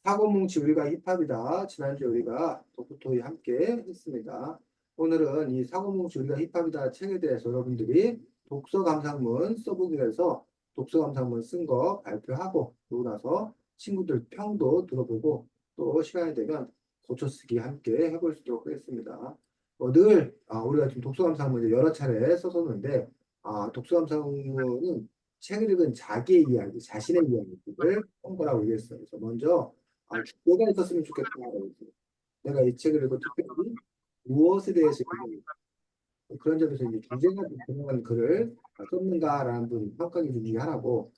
사고뭉치 우리가 힙합이다. 지난주에 우리가 독후토이 함께 했습니다. 오늘은 이 사고뭉치 우리가 힙합이다 책에 대해서 여러분들이 독서 감상문 써보기로 해서 독서 감상문 쓴 거 발표하고 그러고 나서 친구들 평도 들어보고 또 시간이 되면 고쳐쓰기 함께 해볼 수 있도록 하겠습니다. 우리가 지금 독서 감상문을 여러 차례 썼었는데 독서 감상문은 책을 읽은 자기의 이야기, 자신의 이야기를 한 거라고 얘기했어요. 그래서 먼저 주제가 있었으면 좋겠다. 내가 이 책을 읽고 특별히 무엇에 대해서 읽는가. 그런 점에서 이제 주제가 분명한 글을 썼는가라는 분 평가 기준 중에 하나고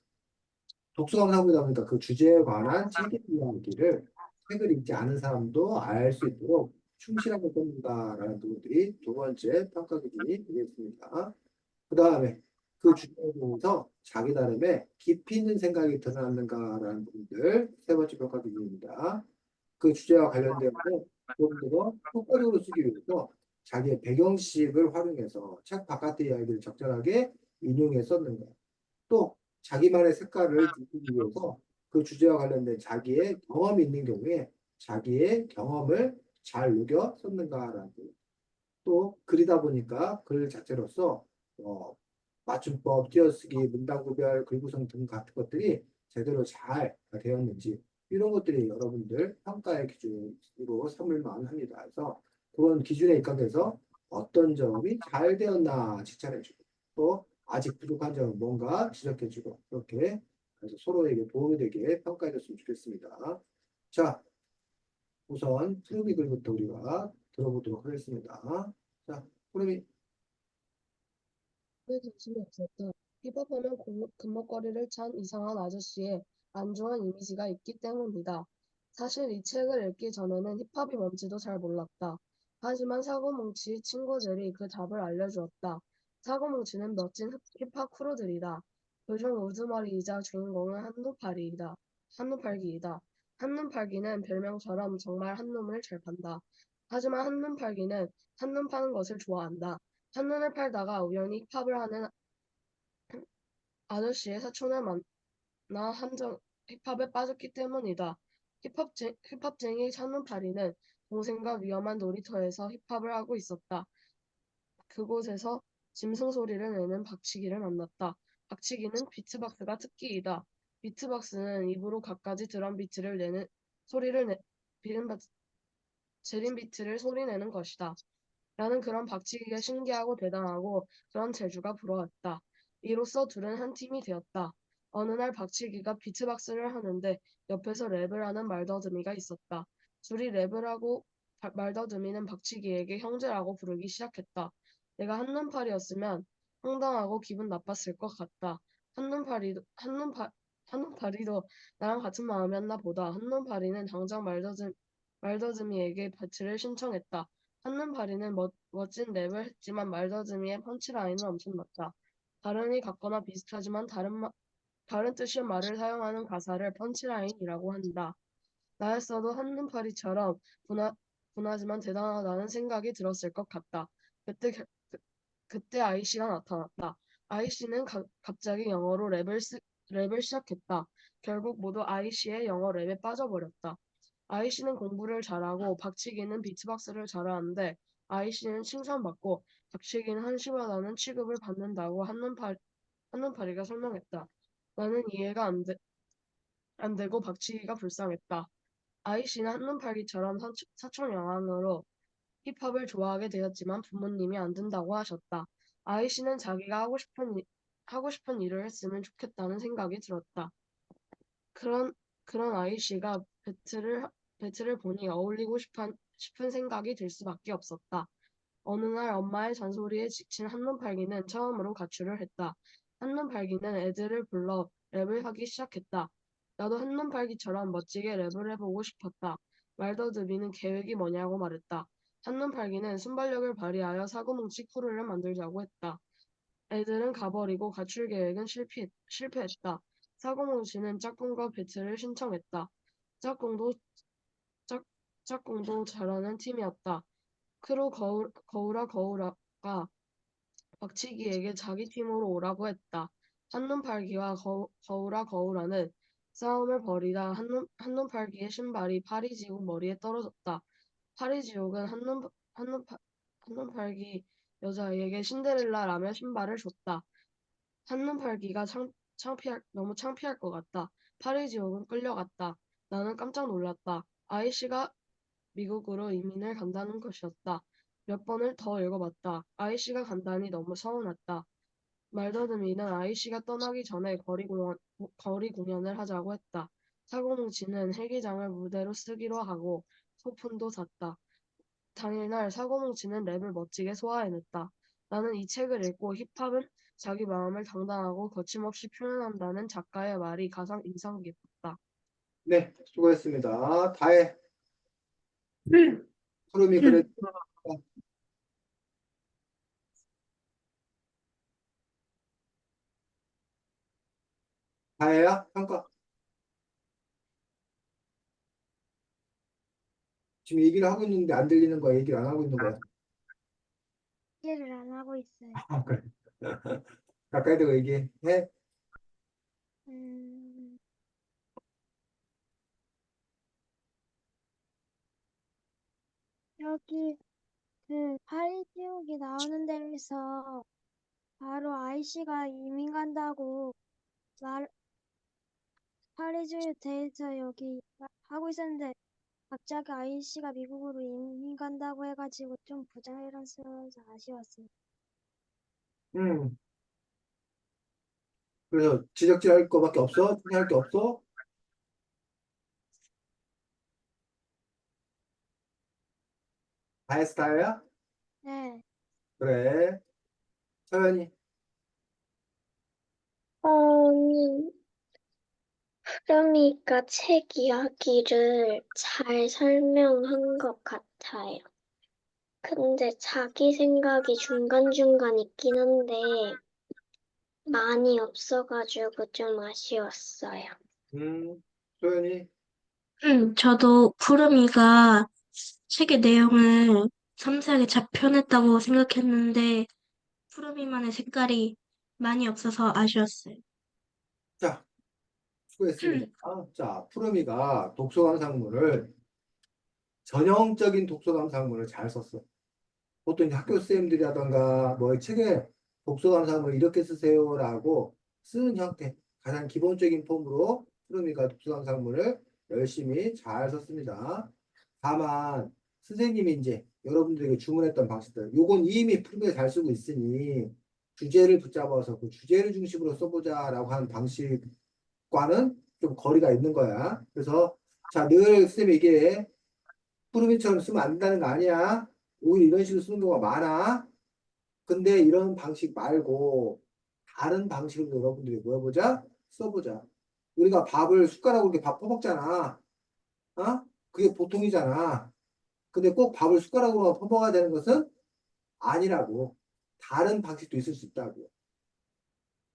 독서 감상이다 보니까 그 주제에 관한 책의 이야기를 책을 읽지 않은 사람도 알 수 있도록 충실하게 썼는가라는 부분들이 두 번째 평가 기준이 되겠습니다. 그 다음에 그 주제에 대해서 자기 나름의 깊이 있는 생각이 드러났는가라는 부분들 세 번째 평가 기준입니다. 그 주제와 관련되어서 조금 더 효과적으로 쓰기 위해서 자기의 배경 지식을 활용해서 책 바깥의 이야기를 적절하게 인용해 썼는가. 또 자기만의 색깔을 주기 위해서 그 주제와 관련된 자기의 경험이 있는 경우에 자기의 경험을 잘 녹여 썼는가라는 부분. 또 글이다 보니까 글 자체로서 어, 맞춤법, 띄어쓰기, 문단 구별, 글 구성 등 같은 것들이 제대로 잘 되었는지 이런 것들이 여러분들 평가의 기준으로 삼을 만합니다. 그래서 그런 기준에 입각해서 어떤 점이 잘 되었나 칭찬해주고 또 아직 부족한 점은 뭔가 지적해주고 그렇게 그래서 서로에게 도움이 되게 평가해줬으면 좋겠습니다. 자, 우선 푸르미 글부터 우리가 들어보도록 하겠습니다. 자, 푸르미. 왜 관심이 없었다. 힙합하면 금목걸이를 찬 이상한 아저씨의 안주한 이미지가 있기 때문이다. 사실 이 책을 읽기 전에는 힙합이 뭔지도 잘 몰랐다. 하지만 사고뭉치 친구들이 그 답을 알려주었다. 사고뭉치는 멋진 힙합 크루들이다. 요즘 우두머리이자 주인공은 한눈팔기이다. 한눈팔기는 별명처럼 정말 한눈을 잘 판다. 하지만 한눈팔기는 한눈 파는 것을 좋아한다. 한눈을 팔다가 우연히 힙합을 하는 아저씨의 사촌을 만나 힙합에 빠졌기 때문이다. 힙합쟁이 한눈파리는 동생과 위험한 놀이터에서 힙합을 하고 있었다. 그곳에서 짐승 소리를 내는 박치기를 만났다. 박치기는 비트박스가 특기이다. 비트박스는 입으로 갖가지 드럼 비트를 내는 소리를 내, 비름, 재림 비트를 소리내는 것이다. 나는 그런 박치기가 신기하고 대단하고 그런 재주가 부러웠다. 이로써 둘은 한 팀이 되었다. 어느 날 박치기가 비트박스를 하는데 옆에서 랩을 하는 말더듬이가 있었다. 둘이 랩을 하고 말더듬이는 박치기에게 형제라고 부르기 시작했다. 내가 한눈팔이였으면 황당하고 기분 나빴을 것 같다. 한눈파리도 나랑 같은 마음이었나 보다. 한눈파리는 당장 말더듬이에게 배트를 신청했다. 한눈파리는 멋진 랩을 했지만 말더듬이의 펀치라인은 엄청났다. 발음이 같거나 비슷하지만 다른 뜻의 말을 사용하는 가사를 펀치라인이라고 한다. 나였어도 한눈파리처럼 분하, 분하지만 대단하다는 생각이 들었을 것 같다. 그때, 겨- 그, 그때 아이씨가 나타났다. 아이씨는 갑자기 랩을 시작했다. 결국 모두 아이씨의 영어 랩에 빠져버렸다. 아이씨는 공부를 잘하고 박치기는 비트박스를 잘하는데 아이씨는 칭찬받고 박치기는 한심하다는 취급을 받는다고 한눈파리가 설명했다. 나는 이해가 안 되고 박치기가 불쌍했다. 아이씨는 한눈팔기처럼 사촌 영향으로 힙합을 좋아하게 되었지만 부모님이 안 된다고 하셨다. 아이씨는 자기가 하고 싶은 일을 했으면 좋겠다는 생각이 들었다. 그런, 그런 아이씨가 배트를 보니 싶은 생각이 들 수밖에 없었다. 어느 날 엄마의 잔소리에 지친 한눈팔기는 처음으로 가출을 했다. 한눈팔기는 애들을 불러 랩을 하기 시작했다. 나도 한눈팔기처럼 멋지게 랩을 해보고 싶었다. 말더듬이는 계획이 뭐냐고 말했다. 한눈팔기는 순발력을 발휘하여 사고뭉치 크루를 만들자고 했다. 애들은 가버리고 가출 계획은 실패했다. 사고뭉치는 짝꿍과 배틀을 신청했다. 짝꿍도 짝, 짝꿍도 잘하는 팀이었다. 크루 거울아가 박치기에게 자기 팀으로 오라고 했다. 한눈팔기와 거울아는 싸움을 벌이다 한눈 팔기의 신발이 파리지옥 머리에 떨어졌다. 파리지옥은 한눈 팔기 여자에게 신데렐라라며 신발을 줬다. 한눈 팔기가 너무 창피할 것 같다. 파리지옥은 끌려갔다. 나는 깜짝 놀랐다. 아이씨가 미국으로 이민을 간다는 것이었다. 몇 번을 더 읽어봤다. 아이씨가 간다니 너무 서운했다. 말더듬이는 아이씨가 떠나기 전에 거리 공연을 하자고 했다. 사고뭉치는 헬기장을 무대로 쓰기로 하고 소품도 샀다. 당일날 사고뭉치는 랩을 멋지게 소화해냈다. 나는 이 책을 읽고 힙합은 자기 마음을 당당하고 거침없이 표현한다는 작가의 말이 가장 인상 깊었다. 네, 수고했습니다. 다해. 응. 푸름이 그래. 다해야? 평가. 지금 얘기를 하고 있는데 안 들리는 거야? 얘기를 안 하고 있는 거야? 얘기를 안 하고 있어요. 아, 그래. 가까이 대고 얘기해. 음, 여기 그 파리 지옥이 나오는 데에서 바로 아이씨가 이민 간다고 말 파리 지옥에 대해서 여기 하고 있었는데 갑자기 아이씨가 미국으로 이민 간다고 해가지고 좀 부자연스러워서 아쉬웠어요. 음. 그래서 지적질 할 거밖에 없어? 할 게 없어? 다 했어, 다해야? 네. 그래. 서연이. 음, 그러니까 책 이야기를 잘 설명한 것 같아요. 근데 자기 생각이 중간중간 있긴 한데 많이 없어가지고 좀 아쉬웠어요. 소연이. 저도 푸르미가 책의 내용을 섬세하게 잘 표현했다고 생각했는데, 푸르미만의 색깔이 많이 없어서 아쉬웠어요. 자, 수고했습니다. 자, 푸르미가 독서감상문을 전형적인 독서감상문을 잘 썼어. 보통 이제 학교 쌤들이라던가 뭐 책에 독서감상을 이렇게 쓰세요라고 쓰는 형태, 가장 기본적인 폼으로 푸르미가 독서감상문을 열심히 잘 썼습니다. 다만 선생님이 이제 여러분들에게 주문했던 방식들, 요건 이미 푸르미가 잘 쓰고 있으니 주제를 붙잡아서 그 주제를 중심으로 써보자라고 하는 방식과는 좀 거리가 있는 거야. 그래서 자, 늘 선생님이 이게 푸르미처럼 쓰면 안 된다는 거 아니야. 오히려 이런 식으로 쓰는 경우가 많아. 근데 이런 방식 말고 다른 방식으로 여러분들이 뭐 해보자? 써보자. 우리가 밥을 숟가락으로 이렇게 밥 퍼먹잖아. 어? 그게 보통이잖아. 근데 꼭 밥을 숟가락으로 퍼먹어야 되는 것은 아니라고. 다른 방식도 있을 수 있다고.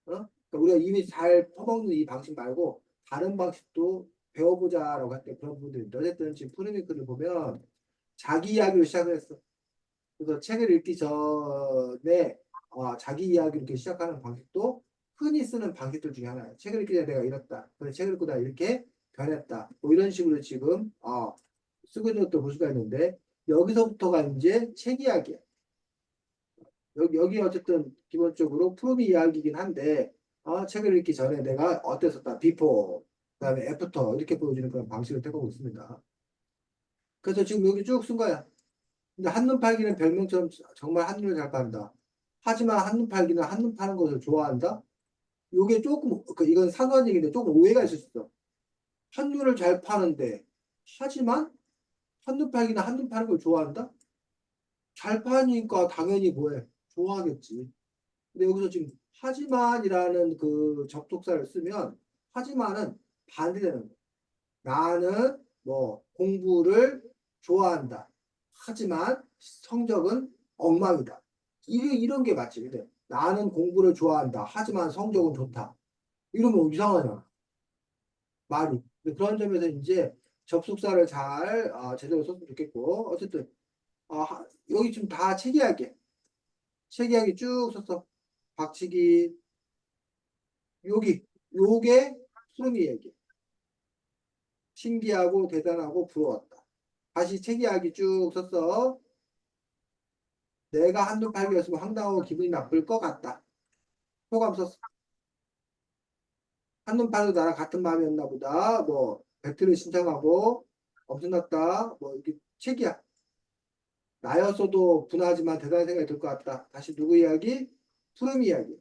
어? 그러니까 우리가 이미 잘 퍼먹는 이 방식 말고 다른 방식도 배워보자라고 할 때 그런 부분들이 있는데 어쨌든 지금 푸르미크를 보면 자기 이야기로 시작을 했어. 그래서 책을 읽기 전에 자기 이야기를 이렇게 시작하는 방식도 흔히 쓰는 방식들 중에 하나예요. 책을 읽기 전에 내가 이랬다. 근데 책을 읽고 나 이렇게 변했다. 뭐 이런 식으로 지금 쓰고 있는 것도 볼 수가 있는데 여기서부터가 이제 책 이야기야. 여기 어쨌든 기본적으로 프롬이 이야기이긴 한데 책을 읽기 전에 내가 어땠었다. 비포, 그다음에 애프터 이렇게 보여주는 그런 방식을 택하고 있습니다. 그래서 지금 여기 쭉 쓴 거야. 근데 한눈 팔기는 별명처럼 정말 한눈을 잘 판다. 하지만 한눈 팔기는 한눈 파는 것을 좋아한다. 요게 조금 이건 상관 얘기인데 조금 오해가 있을 수 있어. 한눈을 잘 파는데 하지만 한눈 팔기는 한눈 파는 걸 좋아한다. 잘 파니까 당연히 뭐해 좋아하겠지. 근데 여기서 지금 하지만이라는 그 접속사를 쓰면 하지만은 반대되는 거야. 나는 뭐 공부를 좋아한다. 하지만 성적은 엉망이다. 이런 게 맞지. 근데 나는 공부를 좋아한다. 하지만 성적은 좋다. 이러면 이상하잖아. 말이. 근데 그런 점에서 이제 접속사를 잘 제대로 썼으면 좋겠고 어쨌든 여기 지금 다 책 이야기. 책 이야기 쭉 썼어. 박치기 요게 푸르미 얘기. 신기하고 대단하고 부러웠다. 다시 책 이야기 쭉 썼어. 내가 한눈 팔기였으면 황당하고 기분이 나쁠 것 같다. 소감 썼어. 한눈 팔도 나랑 같은 마음이었나 보다. 뭐 배틀을 신청하고 엄청났다. 뭐 이게 책이야. 나였어도 분하지만 대단한 생각이 들 것 같다. 다시 누구 이야기? 푸름 이야기.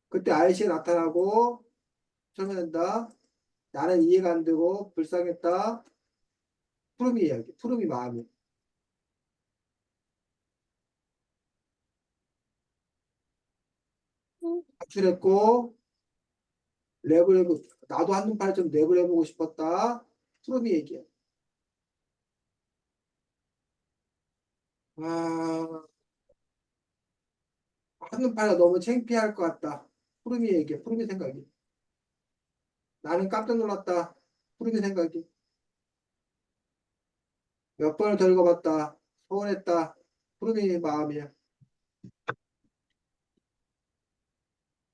그때 아이씨가 나타나고 설명한다. 나는 이해가 안 되고 불쌍했다. 푸름이 이야기. 푸름이 마음이. 가출했고 랩을 해보 나도 한눈 팔좀 랩을 해보고 싶었다. 푸름이 얘기해. 아, 한눈 팔아 너무 창피할 것 같다. 푸름이 얘기해. 푸름이 생각이. 나는 깜짝 놀랐다. 푸름이 생각이. 몇 번을 더 읽어봤다. 서운했다. 푸름이 마음이야.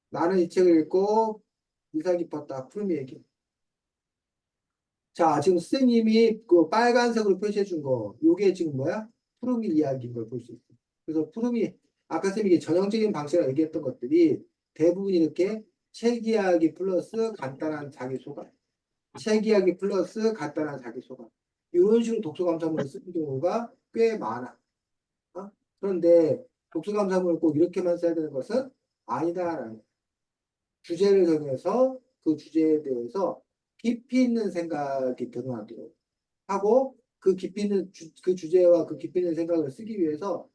나는 이 책을 읽고 인상 깊었다. 푸름이 얘기. 자, 지금 선생님이 그 빨간색으로 표시해 준 거, 요게 지금 뭐야? 푸름이 이야기인 걸 볼 수 있어. 그래서 푸름이, 아까 선생님이 전형적인 방식으로 얘기했던 것들이 대부분 이렇게 책 이야기 플러스 간단한 자기소감. 책 이야기 플러스 간단한 자기소감. 이런 식으로 독서감상문을 쓰는 경우가 꽤 많아. 어? 그런데 독서감상문을 꼭 이렇게만 써야 되는 것은 아니다라는 주제를 정해서 그 주제에 대해서 깊이 있는 생각이 드러나도록 하고 그 깊이 있는 그 주제와 그 깊이 있는 생각을 쓰기 위해서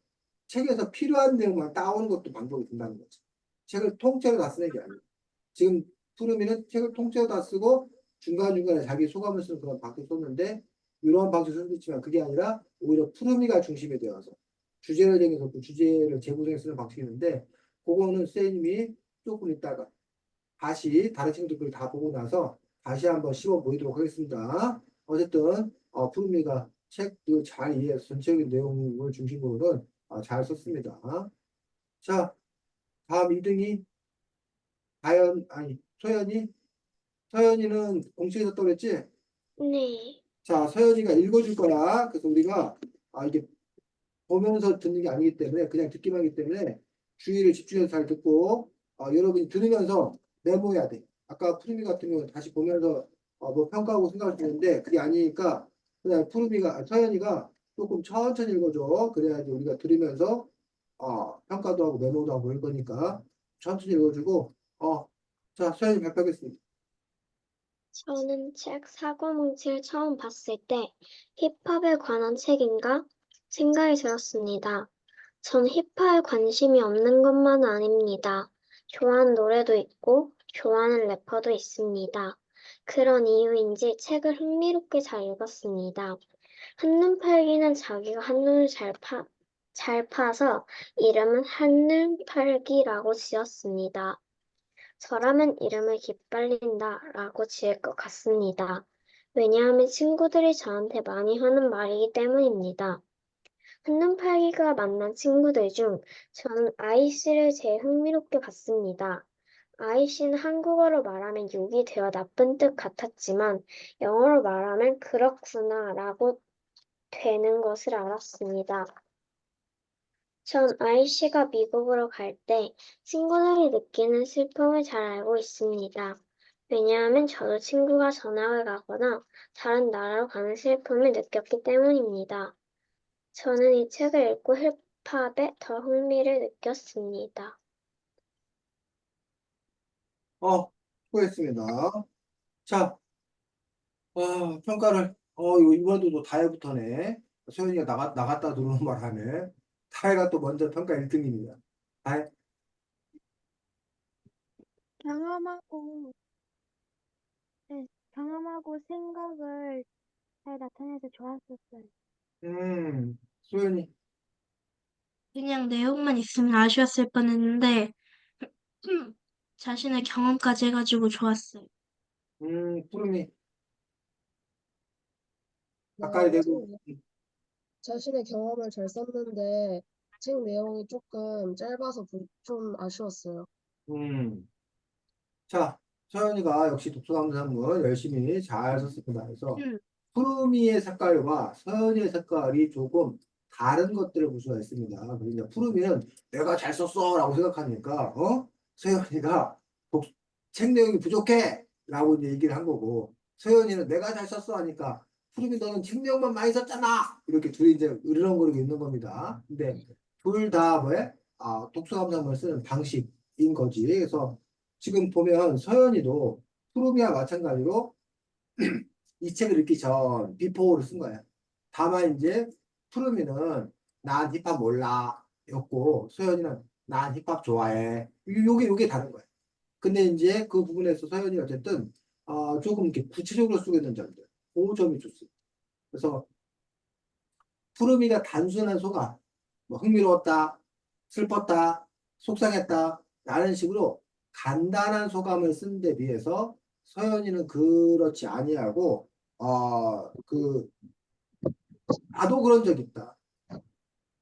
책에서 필요한 내용만 따오는 것도 방법이 된다는 거죠. 책을 통째로 다 쓰는 게 아니에요. 지금 푸르미는 책을 통째로 다 쓰고 중간중간에 자기 소감을 쓰는 그런 방식을 썼는데 이런 방식을 쓸 수 있지만 그게 아니라 오히려 푸르미가 중심이 되어서 주제를 정해서 그 주제를 재구성해 쓰는 방식이 있는데 그거는 쌤이 조금 있다가 다시 다른 친구들 다 보고 나서 다시 한번 씹어 보이도록 하겠습니다. 어쨌든 푸르미가 책도 잘 이해해서 전체적인 내용을 중심으로는 잘 썼습니다. 자, 다음 2등이 소연이. 서연이는 공책에서 떠랬지? 네. 자, 서연이가 읽어줄 거야. 그래서 우리가 이게 보면서 듣는 게 아니기 때문에 그냥 듣기만 하기 때문에 주의를 집중해서 잘 듣고 여러분이 들으면서 메모해야 돼. 아까 푸르미 같은 경우는 다시 보면서 뭐 평가하고 생각할 수 있는데 그게 아니니까 그냥 서연이가 조금 천천히 읽어줘. 그래야지 우리가 들으면서 평가도 하고 메모도 하고 할 거니까 천천히 읽어주고 자, 서연이 발표하겠습니다. 저는 책 사고뭉치를 처음 봤을 때 힙합에 관한 책인가 생각이 들었습니다. 전 힙합에 관심이 없는 것만은 아닙니다. 좋아하는 노래도 있고 좋아하는 래퍼도 있습니다. 그런 이유인지 책을 흥미롭게 잘 읽었습니다. 한눈 팔기는 자기가 한눈을 잘 파서 이름은 한눈 팔기라고 지었습니다. 저라면 이름을 기빨린다라고 지을 것 같습니다. 왜냐하면 친구들이 저한테 많이 하는 말이기 때문입니다. 한눈팔기가 만난 친구들 중 저는 아이씨를 제일 흥미롭게 봤습니다. 아이씨는 한국어로 말하면 욕이 되어 나쁜 뜻 같았지만 영어로 말하면 그렇구나 라고 되는 것을 알았습니다. 전 아이씨가 미국으로 갈 때 친구들이 느끼는 슬픔을 잘 알고 있습니다. 왜냐하면 저도 친구가 전학을 가거나 다른 나라로 가는 슬픔을 느꼈기 때문입니다. 저는 이 책을 읽고 힙합에 더 흥미를 느꼈습니다. 수고했습니다. 자, 평가를, 이거 이번에도 다해부터네. 소연이가 나갔다 들어오는 바람에. 다해가 또 먼저 평가 1등입니다. 다해, 경험하고, 네, 경험하고 생각을 잘 나타내서 좋았었어요. 소연이, 그냥 내용만 있으면 아쉬웠을 뻔했는데, 자신의 경험까지 해가지고 좋았어요. 푸름이, 가까이 나는 대고, 자신의 경험을 잘 썼는데 책 내용이 조금 짧아서 좀 아쉬웠어요. 음. 자, 서연이가 역시 독서감상문 열심히 잘 썼습니다. 그래서 음. 푸르미의 색깔과 서연이의 색깔이 조금 다른 것들을 볼 수가 있습니다. 그러니까 푸르미는 내가 잘 썼어 라고 생각하니까 서연이가 책 내용이 부족해 라고 이제 얘기를 한 거고 서연이는 내가 잘 썼어 하니까 푸르미 너는 책 내용만 많이 썼잖아 이렇게 둘이 이제 으르렁거리고 있는 겁니다. 근데 둘 다 뭐에 독서감상문을 쓰는 방식인 거지. 그래서 지금 보면 서연이도 푸르미와 마찬가지로 이 책을 읽기 전 비포를 쓴 거야. 다만 이제 푸르미는 난 힙합 몰라 였고 소연이는 난 힙합 좋아해. 요게 다른 거야. 근데 이제 그 부분에서 서연이 어쨌든 조금 이렇게 구체적으로 쓰고 있는 점들, 그 점이 좋습니다. 그래서 푸르미가 단순한 소감, 뭐 흥미로웠다, 슬펐다, 속상했다 라는 식으로 간단한 소감을 쓴 데 비해서 서연이는 그렇지 아니하고 나도 그런 적 있다.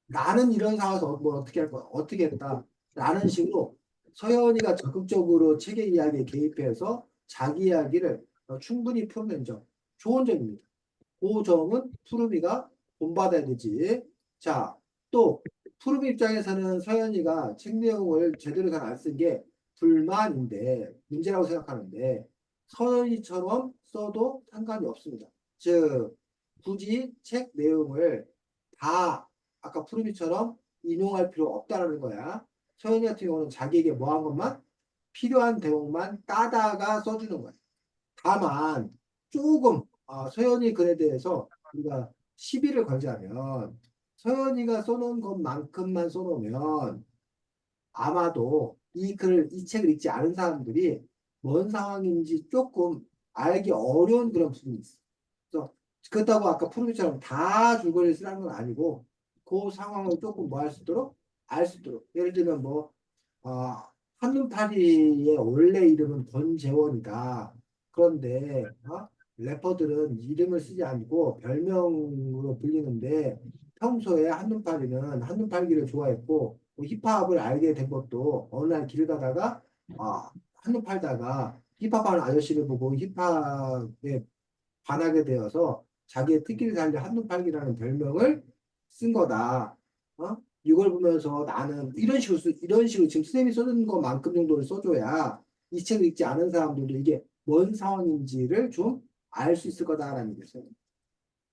나는 이런 상황에서 뭘 어떻게 할 거야? 어떻게 했다. 라는 식으로 서연이가 적극적으로 책의 이야기에 개입해서 자기 이야기를 충분히 풀어낸 점. 좋은 점입니다. 그 점은 푸르미가 본받아야 되지. 자, 또 푸르미 입장에서는 서연이가 책 내용을 제대로 잘 안 쓴 게 불만인데 문제라고 생각하는데 서연이처럼 써도 상관이 없습니다. 즉 굳이 책 내용을 다 아까 푸르미처럼 인용할 필요 없다라는 거야. 서연이 같은 경우는 자기에게 뭐 한 것만 필요한 대목만 따다가 써주는 거야. 다만 조금 서연이 글에 대해서 우리가 시비를 걸자면 서연이가 써놓은 것만큼만 써놓으면 아마도 이 책을 읽지 않은 사람들이 뭔 상황인지 조금 알기 어려운 그런 부분이 있어. 그래서 그렇다고 아까 푸르미처럼 다 줄거리를 쓰라는 건 아니고 그 상황을 조금 뭐 할 수 있도록 알 수 있도록 예를 들면 뭐 한눈파리의 원래 이름은 권재원이다. 그런데 래퍼들은 이름을 쓰지 않고 별명으로 불리는데 평소에 한눈파리는 한눈팔기를 좋아했고 뭐 힙합을 알게 된 것도 어느 날 길 가다가 한눈 팔다가 힙합하는 아저씨를 보고 힙합에 반하게 되어서 자기의 특기를 살려 한눈팔기라는 별명을 쓴 거다. 이걸 보면서 나는 이런 식으로 지금 선생님이 써준 것만큼 정도를 써줘야 이 책을 읽지 않은 사람들도 이게 뭔 상황인지를 좀 알 수 있을 거다라는 얘기였어요.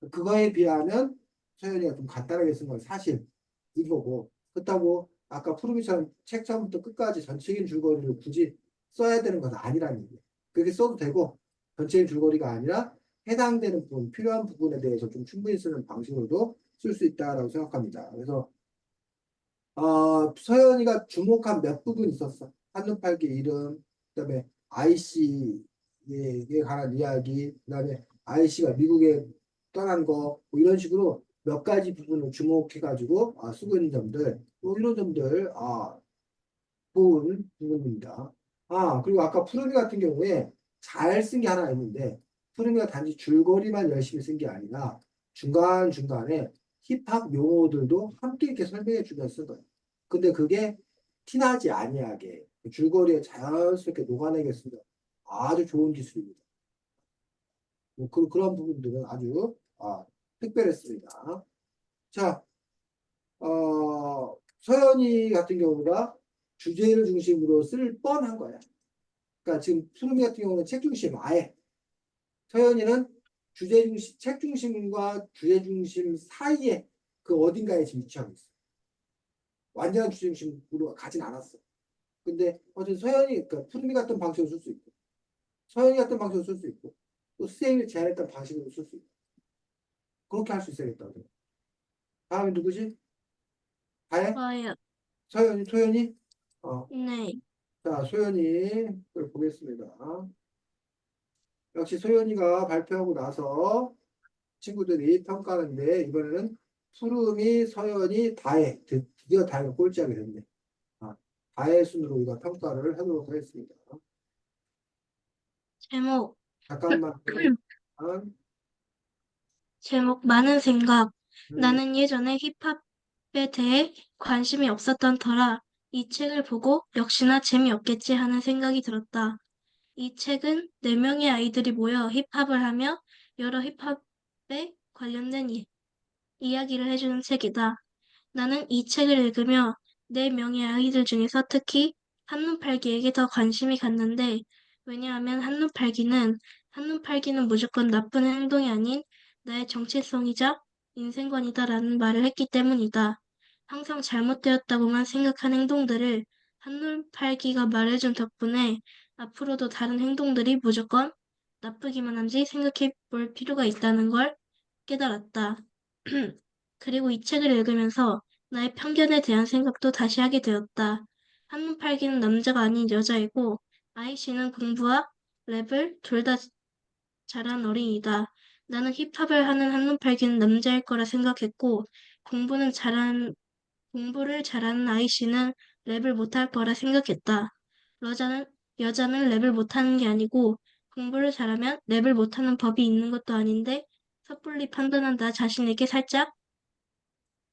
그거에 비하면 서연이가 좀 간단하게 쓴 건 사실 이거고 그렇다고 아까 푸르미처럼 책 처음부터 끝까지 전체적인 줄거리를 굳이 써야 되는 것은 아니라는 얘기예요. 그렇게 써도 되고 전체적인 줄거리가 아니라 해당되는 부분, 필요한 부분에 대해서 좀 충분히 쓰는 방식으로도 쓸 수 있다라고 생각합니다. 그래서 서연이가 주목한 몇 부분 있었어. 한눈팔기 이름, 그다음에 아이씨에 관한 이야기, 그다음에 아이씨가 미국에 떠난 거, 뭐 이런 식으로 몇 가지 부분을 주목해가지고 쓰고 있는 점들, 뭐 이런 점들 좋은 부분입니다. 그리고 아까 푸르미 같은 경우에 잘 쓴 게 하나 있는데 푸르미가 단지 줄거리만 열심히 쓴 게 아니라 중간중간에 힙합 용어들도 함께 이렇게 설명해 주면서 쓴 거예요. 근데 그게 티나지 아니하게 줄거리에 자연스럽게 녹아내겠습니다. 아주 좋은 기술입니다. 뭐 그런 부분들은 아주 특별했습니다. 자, 서연이 같은 경우가 주제를 중심으로 쓸 뻔한 거야. 그러니까 지금 푸르미 같은 경우는 책 중심 아예 서연이는 주제 중심, 책 중심과 주제 중심 사이에 그 어딘가에 지금 위치하고 있어. 완전한 주제 중심으로 가진 않았어. 근데 어쨌든 서연이, 그러니까 푸르미 같은 방식으로 쓸 수 있고, 서연이 같은 방식으로 쓸 수 있고, 또 선생님이 제안했던 방식으로 쓸 수 있고, 그렇게 할 수 있어야겠다. 다음이 누구지? 다혜? 좋아요. 서연이, 소연이? 네. 자, 소연이를 보겠습니다. 역시 소연이가 발표하고 나서 친구들이 평가하는데 이번에는 푸르미, 서연이, 다혜 드디어 다혜가 꼴찌하게 됐네. 다혜 순으로 우리가 평가를 해보도록 하겠습니다. 제목, 잠깐만. 제목 많은 생각. 음, 나는 예전에 힙합에 대해 관심이 없었던 터라 이 책을 보고 역시나 재미없겠지 하는 생각이 들었다. 이 책은 4명의 아이들이 모여 힙합을 하며 여러 힙합에 관련된 이야기를 해주는 책이다. 나는 이 책을 읽으며 4명의 아이들 중에서 특히 한눈팔기에게 더 관심이 갔는데, 왜냐하면 한눈팔기는 무조건 나쁜 행동이 아닌 나의 정체성이자 인생관이다라는 말을 했기 때문이다. 항상 잘못되었다고만 생각한 행동들을 한눈팔기가 말해준 덕분에 앞으로도 다른 행동들이 무조건 나쁘기만 한지 생각해 볼 필요가 있다는 걸 깨달았다. 그리고 이 책을 읽으면서 나의 편견에 대한 생각도 다시 하게 되었다. 한눈팔기는 남자가 아닌 여자이고, 아이씨는 공부와 랩을 둘 다 잘한 어린이다. 나는 힙합을 하는 한눈팔기는 남자일 거라 생각했고, 공부는 잘한, 공부를 잘하는 아이씨는 랩을 못할 거라 생각했다. 여자는 랩을 못하는 게 아니고, 공부를 잘하면 랩을 못하는 법이 있는 것도 아닌데, 섣불리 판단한 나 자신에게 살짝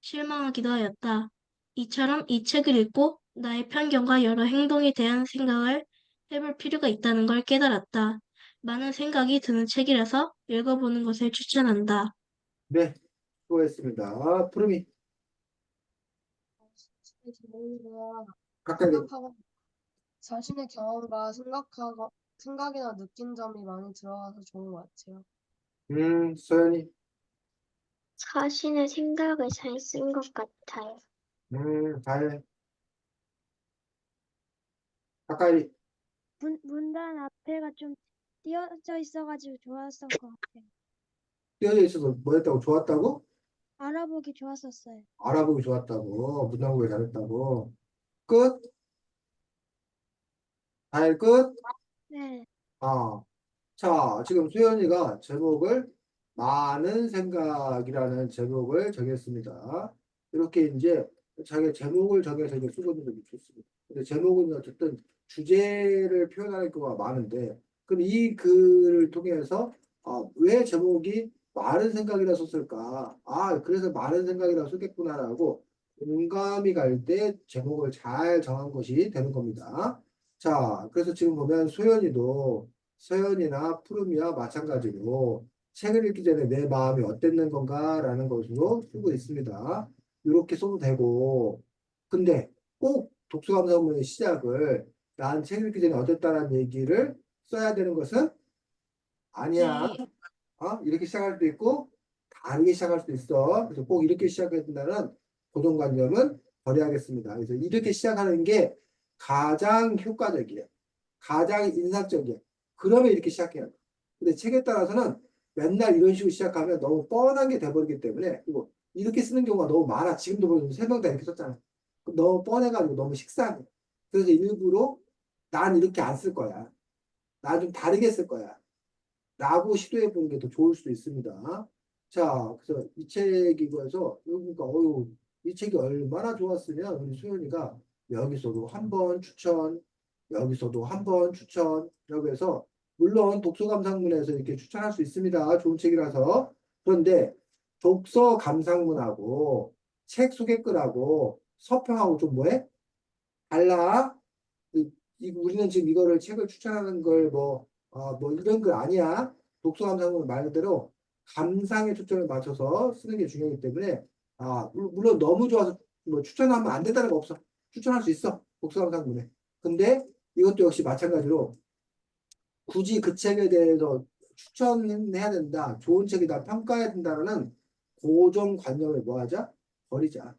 실망하기도 하였다. 이처럼 이 책을 읽고 나의 편견과 여러 행동에 대한 생각을 해볼 필요가 있다는 걸 깨달았다. 많은 생각이 드는 책이라서 읽어보는 것을 추천한다. 네, 수고했습니다. 푸르미, 가까이 대- 생각하고 자신의 경험과 생각이나 느낀 점이 많이 들어가서 좋은 것 같아요. 소연이, 자신의 생각을 잘 쓴 것 같아요. 잘, 가까이, 문단 앞에가 좀 띄어져 있어가지고 좋았던 것 같아요. 띄어져 있어서 뭐 했다고 좋았다고? 알아보기 좋았었어요. 알아보기 좋았다고, 문단국에 잘했다고. 끝? 잘 끝? 네. 아, 자, 지금 수연이가 제목을 많은 생각이라는 제목을 정했습니다. 이렇게 이제 자기 제목을 정해서 이제 쓰고는 좀 좋습니다. 근데 제목은 어쨌든 주제를 표현하는 경우가 많은데, 그럼 이 글을 통해서 왜 제목이 많은 생각이라 썼을까? 그래서 많은 생각이라 썼겠구나라고 공감이 갈 때 제목을 잘 정한 것이 되는 겁니다. 자, 그래서 지금 보면 소연이도 서연이나 푸르미와 마찬가지로 책을 읽기 전에 내 마음이 어땠는 건가라는 것으로 쓰고 있습니다. 이렇게 써도 되고, 근데 꼭 독서감상문의 시작을 난 책 읽기 전에 어땠다라는 얘기를 써야 되는 것은 아니야. 네, 이렇게 시작할 수도 있고 다르게 시작할 수도 있어. 그래서 꼭 이렇게 시작해야 된다는 고정관념은 버려야겠습니다. 그래서 이렇게 시작하는 게 가장 효과적이에요. 가장 인상적이에요. 그러면 이렇게 시작해야 돼. 근데 책에 따라서는 맨날 이런 식으로 시작하면 너무 뻔한 게 돼버리기 때문에 그리고 이렇게 쓰는 경우가 너무 많아. 지금도 보면 3명 다 이렇게 썼잖아. 너무 뻔해가지고 너무 식상해. 그래서 일부러 난 이렇게 안 쓸 거야. 난 좀 다르게 쓸 거야. 라고 시도해 보는 게 더 좋을 수도 있습니다. 자, 그래서 이 책이고서 그러니까 이 책이 얼마나 좋았으면 우리 수연이가 여기서도 한 번 추천, 여기서도 한 번 추천, 이라고 해서 물론 독서 감상문에서 이렇게 추천할 수 있습니다. 좋은 책이라서. 그런데 독서 감상문하고 책 소개글하고 서평하고 좀 뭐해? 달라. 우리는 지금 이거를 책을 추천하는 걸 뭐 이런 글 아니야. 독서 감상은 말 그대로 감상에 초점을 맞춰서 쓰는 게 중요하기 때문에 물론 너무 좋아서 뭐 추천하면 안 된다는 거 없어. 추천할 수 있어. 독서 감상문에. 근데 이것도 역시 마찬가지로 굳이 그 책에 대해서 추천해야 된다. 좋은 책이다. 평가해야 된다는 고정관념을 뭐 하자? 버리자.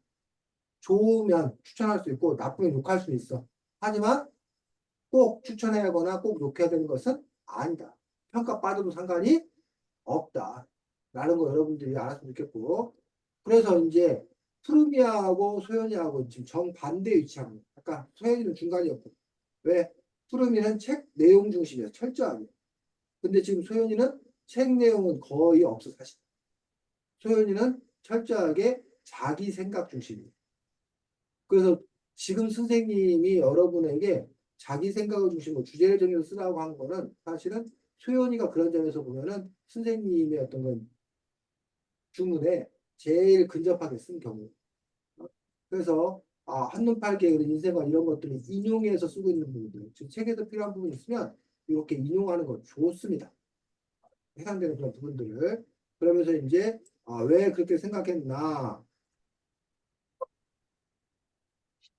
좋으면 추천할 수 있고 나쁘면 욕할 수 있어. 하지만 꼭 추천해야 하거나 꼭 욕해야 되는 것은 아니다. 평가 빠져도 상관이 없다. 라는 거 여러분들이 알았으면 좋겠고. 그래서 이제 푸르미하고 소연이하고 지금 정반대 위치하고 아까 소연이는 중간이었고 왜? 푸르미는 책 내용 중심이야. 철저하게. 근데 지금 소연이는 책 내용은 거의 없어 사실. 소연이는 철저하게 자기 생각 중심이야. 그래서 지금 선생님이 여러분에게 자기 생각을 중심으로 주제를 정해서 쓰라고 한 거는 사실은 소연이가 그런 점에서 보면은 선생님의 어떤 건 주문에 제일 근접하게 쓴 경우. 그래서 한눈 팔게 그런 인생관 이런 것들을 인용해서 쓰고 있는 부분들, 즉 책에서 필요한 부분이 있으면 이렇게 인용하는 건 좋습니다. 해당되는 그런 부분들을. 그러면서 이제 왜 그렇게 생각했나.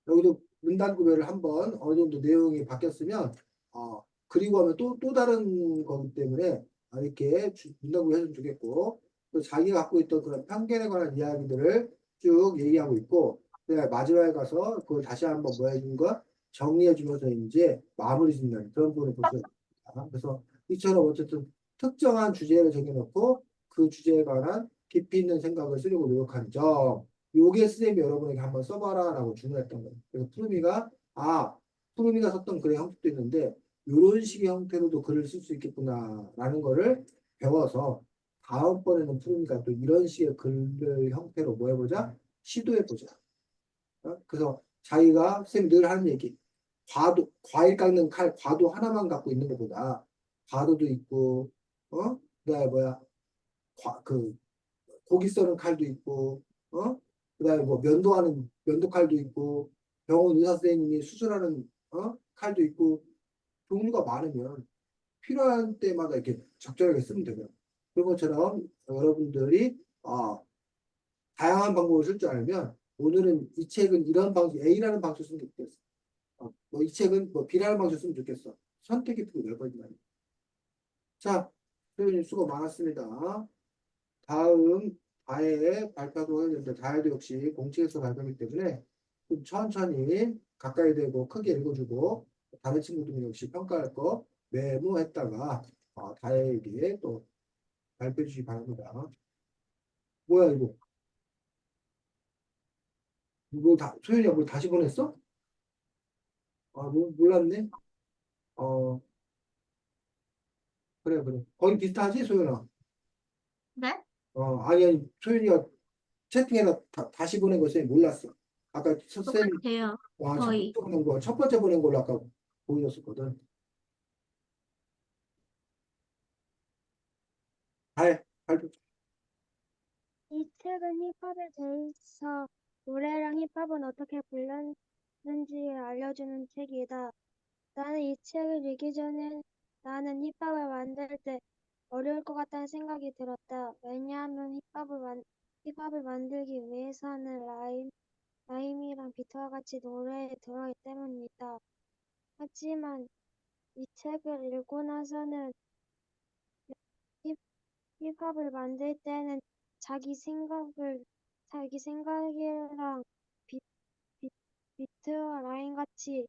여기도 문단 구별을 한번 어느 정도 내용이 바뀌었으면 그리고 하면 또 다른 거기 때문에 이렇게 문단 구별 해주면 좋겠고 또 자기가 갖고 있던 그런 편견에 관한 이야기들을 쭉 얘기하고 있고 마지막에 가서 그걸 다시 한번 뭐 해주는 거 정리해 주면서 이제 마무리 짓는 그런 부분을 볼 수 있습니다. 그래서 이처럼 어쨌든 특정한 주제를 정해놓고 그 주제에 관한 깊이 있는 생각을 쓰려고 노력하는 점 요게 쌤이 여러분에게 한번 써봐라 라고 주문했던 거예요. 그래서 푸르미가 썼던 글의 형식도 있는데 이런 식의 형태로도 글을 쓸 수 있겠구나 라는 거를 배워서 다음번에는 푸르미가 또 이런 식의 글을 형태로 뭐 해보자? 시도해보자. 그래서 자기가 쌤이 늘 하는 얘기 과일 깎는 칼 과도 하나만 갖고 있는 것보다 과도도 있고 그다음에 그 고기 써는 칼도 있고, 그다음에 뭐 면도 칼도 있고, 병원 의사 선생님이 수술하는 칼도 있고, 종류가 많으면 필요한 때마다 이렇게 적절하게 쓰면 되고요. 그런 것처럼 여러분들이 다양한 방법을 쓸 줄 알면 오늘은 이 책은 이런 방식 A라는 방식을 쓰면 좋겠어. 이 책은 뭐 B라는 방식을 쓰면 좋겠어. 선택의 폭이 넓어진다 말이야. 자, 선생님 수고 많았습니다. 다음 다해 발표하도록 하겠는데 다해도 역시 공책에서 발표하기 때문에 좀 천천히 가까이 대고 크게 읽어주고 다른 친구들은 역시 평가할 거 메모했다가 다해에게 또 발표해 주시기 바랍니다. 뭐야 이거? 소연이가 뭐 다시 보냈어? 몰랐네. 어, 그래. 거의 비슷하지, 소연아? 네? 아니, 소연이가 채팅에다 다시 보낸 거 쌤이 몰랐어. 아까 쌤이 똑같아요. 거의. 첫 번째 보낸 걸로 아까 보여줬었거든. 발표. 이 책은 힙합에 대해서 노래랑 힙합은 어떻게 불렀는지 알려주는 책이다. 나는 이 책을 읽기 전에 나는 힙합을 만들 때 어려울 것 같다는 생각이 들었다. 왜냐하면 힙합을 만들기 위해서는 라임이랑 비트와 같이 노래에 들어있기 때문이다. 하지만 이 책을 읽고 나서는 힙, 힙합을 만들 때는 자기 생각이랑 비, 비, 비트와 라인 같이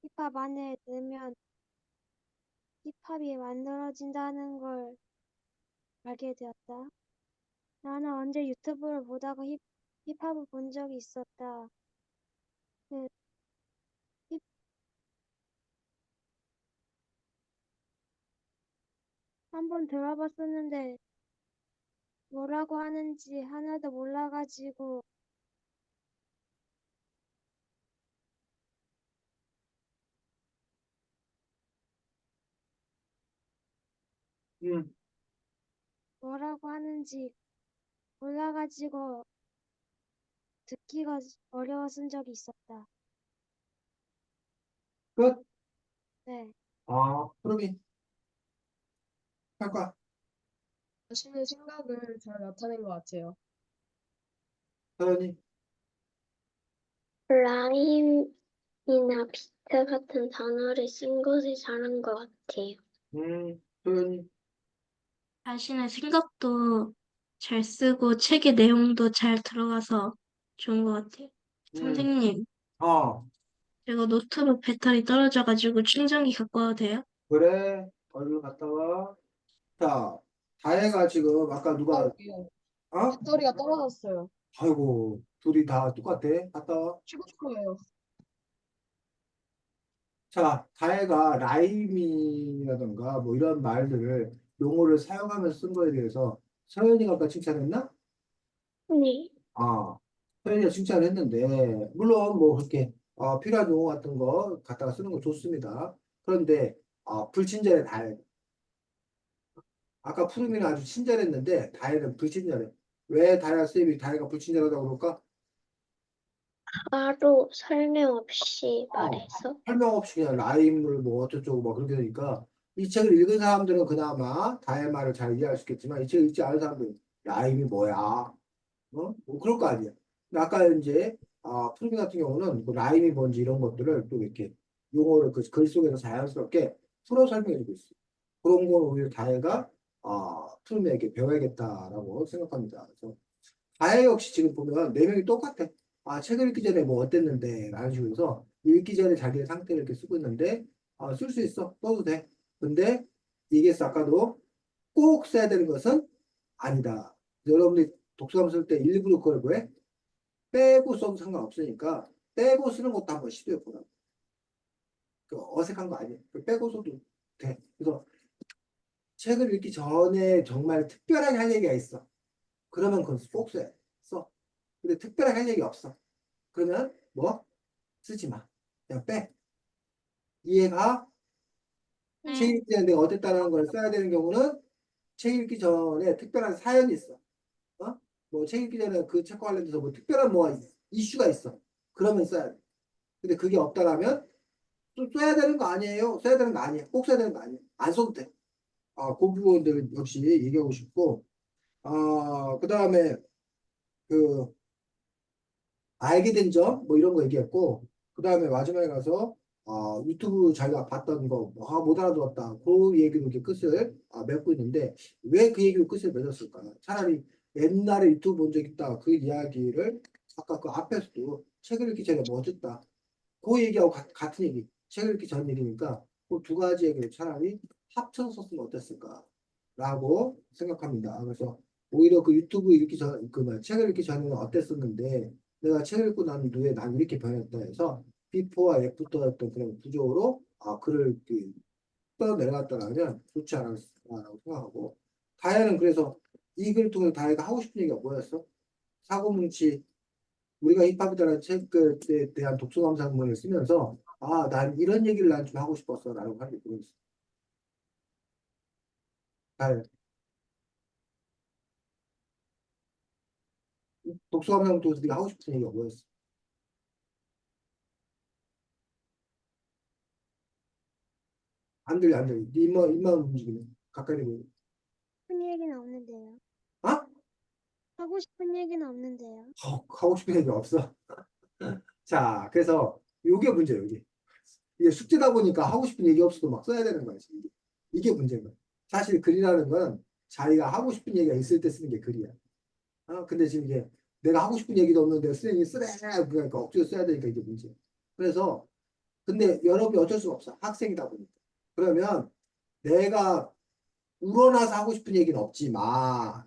힙합 안에 넣으면 힙합이 만들어진다는 걸 알게 되었다. 나는 언제 유튜브를 보다가 힙합을 본 적이 있었다. 그 힙, 한번 들어봤었는데 뭐라고 하는지 하나도 몰라가지고 음, 뭐라고 하는지 몰라가지고 듣기가 어려웠은 적이 있었다. 끝. 네. 프로비 평가. 자신의 생각을 잘 나타낸 것 같아요. 서연이. 라임이나 비트 같은 단어를 쓴 것을 잘한 것 같아요. 소연이. 자신의 생각도 잘 쓰고 책의 내용도 잘 들어가서 좋은 것 같아요. 음, 선생님, 어, 제가 노트북 배터리 떨어져가지고 충전기 갖고 와도 돼요? 그래. 얼른 갔다 와. 자, 다혜가 지금 아까 누가 여기요. 어? 배터리가 떨어졌어요. 아이고, 둘이 다 똑같아. 갔다 와. 쉬고 싶어요. 자, 다혜가 라임이라던가 뭐 이런 말들을 용어를 사용하면서 쓴 거에 대해서 서연이가 아까 칭찬했나? 네. 서연이가 칭찬을 했는데 물론 뭐 그렇게 필요한 용어 같은 거 갖다가 쓰는 거 좋습니다. 그런데 불친절해 다혜. 아까 푸르미는 아주 친절했는데 다혜는 불친절해. 왜 다혜가 불친절하다고 그럴까? 바로 설명 없이 어, 말해서 설명 없이 그냥 라임을 뭐 어쩌고저쩌고 막 그렇게 되니까 이 책을 읽은 사람들은 그나마 다의 말을 잘 이해할 수 있겠지만 이 책을 읽지 않은 사람들은 라임이 뭐야? 어? 뭐 그럴 거 아니야. 근데 아까 이제 푸르미 같은 경우는 그 라임이 뭔지 이런 것들을 또 이렇게 용어를 그 글 속에서 자연스럽게 풀어 설명해주고 있어. 그런 걸 오히려 다혜가 푸르미에게 배워야겠다라고 생각합니다. 그래서 다혜 역시 지금 보면 네 명이 똑같아. 책을 읽기 전에 뭐 어땠는데 라는 식으로 해서 읽기 전에 자기의 상태를 이렇게 쓰고 있는데 쓸 수 있어. 써도 돼. 근데 얘기했어. 아까도 꼭 써야 되는 것은 아니다. 여러분들이 독서감 쓸 때 일부러 그걸 왜 빼고 써도 상관없으니까 빼고 쓰는 것도 한번 시도해 보라. 그 어색한 거 아니에요. 그 빼고 써도 돼. 그래서 책을 읽기 전에 정말 특별하게 할 얘기가 있어. 그러면 그건 꼭 써야 돼. 써. 근데 특별하게 할 얘기 없어. 그러면 뭐 쓰지 마. 그냥 빼. 이해가? 책 네. 읽기 전에 내가 어땠다는 걸 써야 되는 경우는 책 읽기 전에 특별한 사연이 있어. 뭐 책 읽기 전에 그 책과 관련돼서 뭐 특별한 뭐 이슈가 있어. 그러면 써야 돼. 근데 그게 없다라면 또 써야 되는 거 아니에요? 써야 되는 거 아니에요? 꼭 써야 되는 거 아니에요? 안 써도 돼. 그 부분들 역시 얘기하고 싶고, 그 다음에 그 알게 된 점, 뭐 이런 거 얘기했고, 그 다음에 마지막에 가서, 유튜브 자기가 봤던 거, 뭐, 못 알아들었다. 그 얘기로 이렇게 끝을 맺고 있는데, 왜 그 얘기로 끝을 맺었을까? 차라리 옛날에 유튜브 본 적 있다. 그 이야기를, 아까 그 앞에서도 책을 읽기 전에 뭐 어쨌다. 그 얘기하고 같은 얘기, 책을 읽기 전 얘기니까, 그 두 가지 얘기를 차라리 합쳐서 썼으면 어땠을까? 라고 생각합니다. 그래서 오히려 그 유튜브 읽기 전, 그 뭐, 책을 읽기 전에는 어땠었는데, 내가 책을 읽고 난 이후에 난 이렇게 변했다 해서 비포와 애프터였던 그런 구조로 글을 떠 내려갔다라면 좋지 않았을까라고 생각하고 다혜는 그래서 이 글을 통해 다혜가 하고 싶은 얘기가 뭐였어? 사고뭉치 우리가 힙합이다라는 책에 대한 독서 감상문을 쓰면서 난 이런 얘기를 난 좀 하고 싶었어 라고 하는 게 그거였어. 다혜 독서 감상문 통해서 네가 하고 싶은 얘기가 뭐였어? 안 들려 안 들려 네 입만 움직이네 가까이 대고 싶은 얘기는 없는데요. 아? 하고 싶은 얘기는 없는데요. 하고 싶은 얘기 없어? 자, 그래서 이게 문제예요, 이게. 이게 숙제다 보니까 하고 싶은 얘기 없어도 막 써야 되는 거지. 이게 문제인 거야. 사실 글이라는 건 자기가 하고 싶은 얘기가 있을 때 쓰는 게 글이야. 근데 지금 이게 내가 하고 싶은 얘기도 없는데 쓰레기 쓰래 그러니까 억지로 써야 되니까 이게 문제야. 그래서 근데 여러분이 어쩔 수가 없어. 학생이다 보니까. 그러면 내가 우러나서 하고 싶은 얘기는 없지만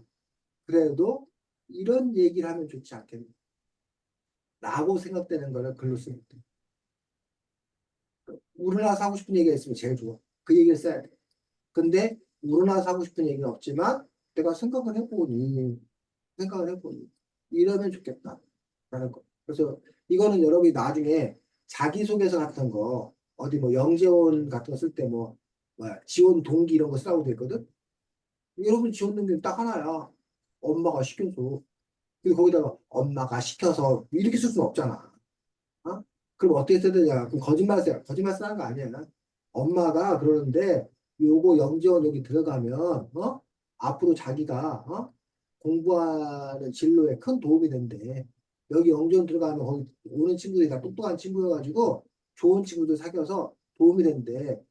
그래도 이런 얘기를 하면 좋지 않겠나. 라고 생각되는 거를 글로 쓰면 돼. 우러나서 하고 싶은 얘기가 있으면 제일 좋아. 그 얘기를 써야 돼. 근데 우러나서 하고 싶은 얘기는 없지만 내가 생각을 해보니 이러면 좋겠다. 라는 거. 그래서 이거는 여러분이 나중에 자기소개서 같은 거 어디 뭐 영재원 같은 거 쓸 때 뭐 지원 동기 이런 거 쓰라고 돼 있거든. 여러분 지원 동기는 딱 하나야. 엄마가 시켜서. 그리고 거기다가 엄마가 시켜서 이렇게 쓸 수는 없잖아. 어? 그럼 어떻게 써야 되냐? 그럼 거짓말 쓰는 거 아니야. 엄마가 그러는데 요거 영재원 여기 들어가면 앞으로 자기가 공부하는 진로에 큰 도움이 된대. 여기 영재원 들어가면 거기 오는 친구들이 다 똑똑한 친구여가지고 좋은 친구들 사귀어서 도움이 된대.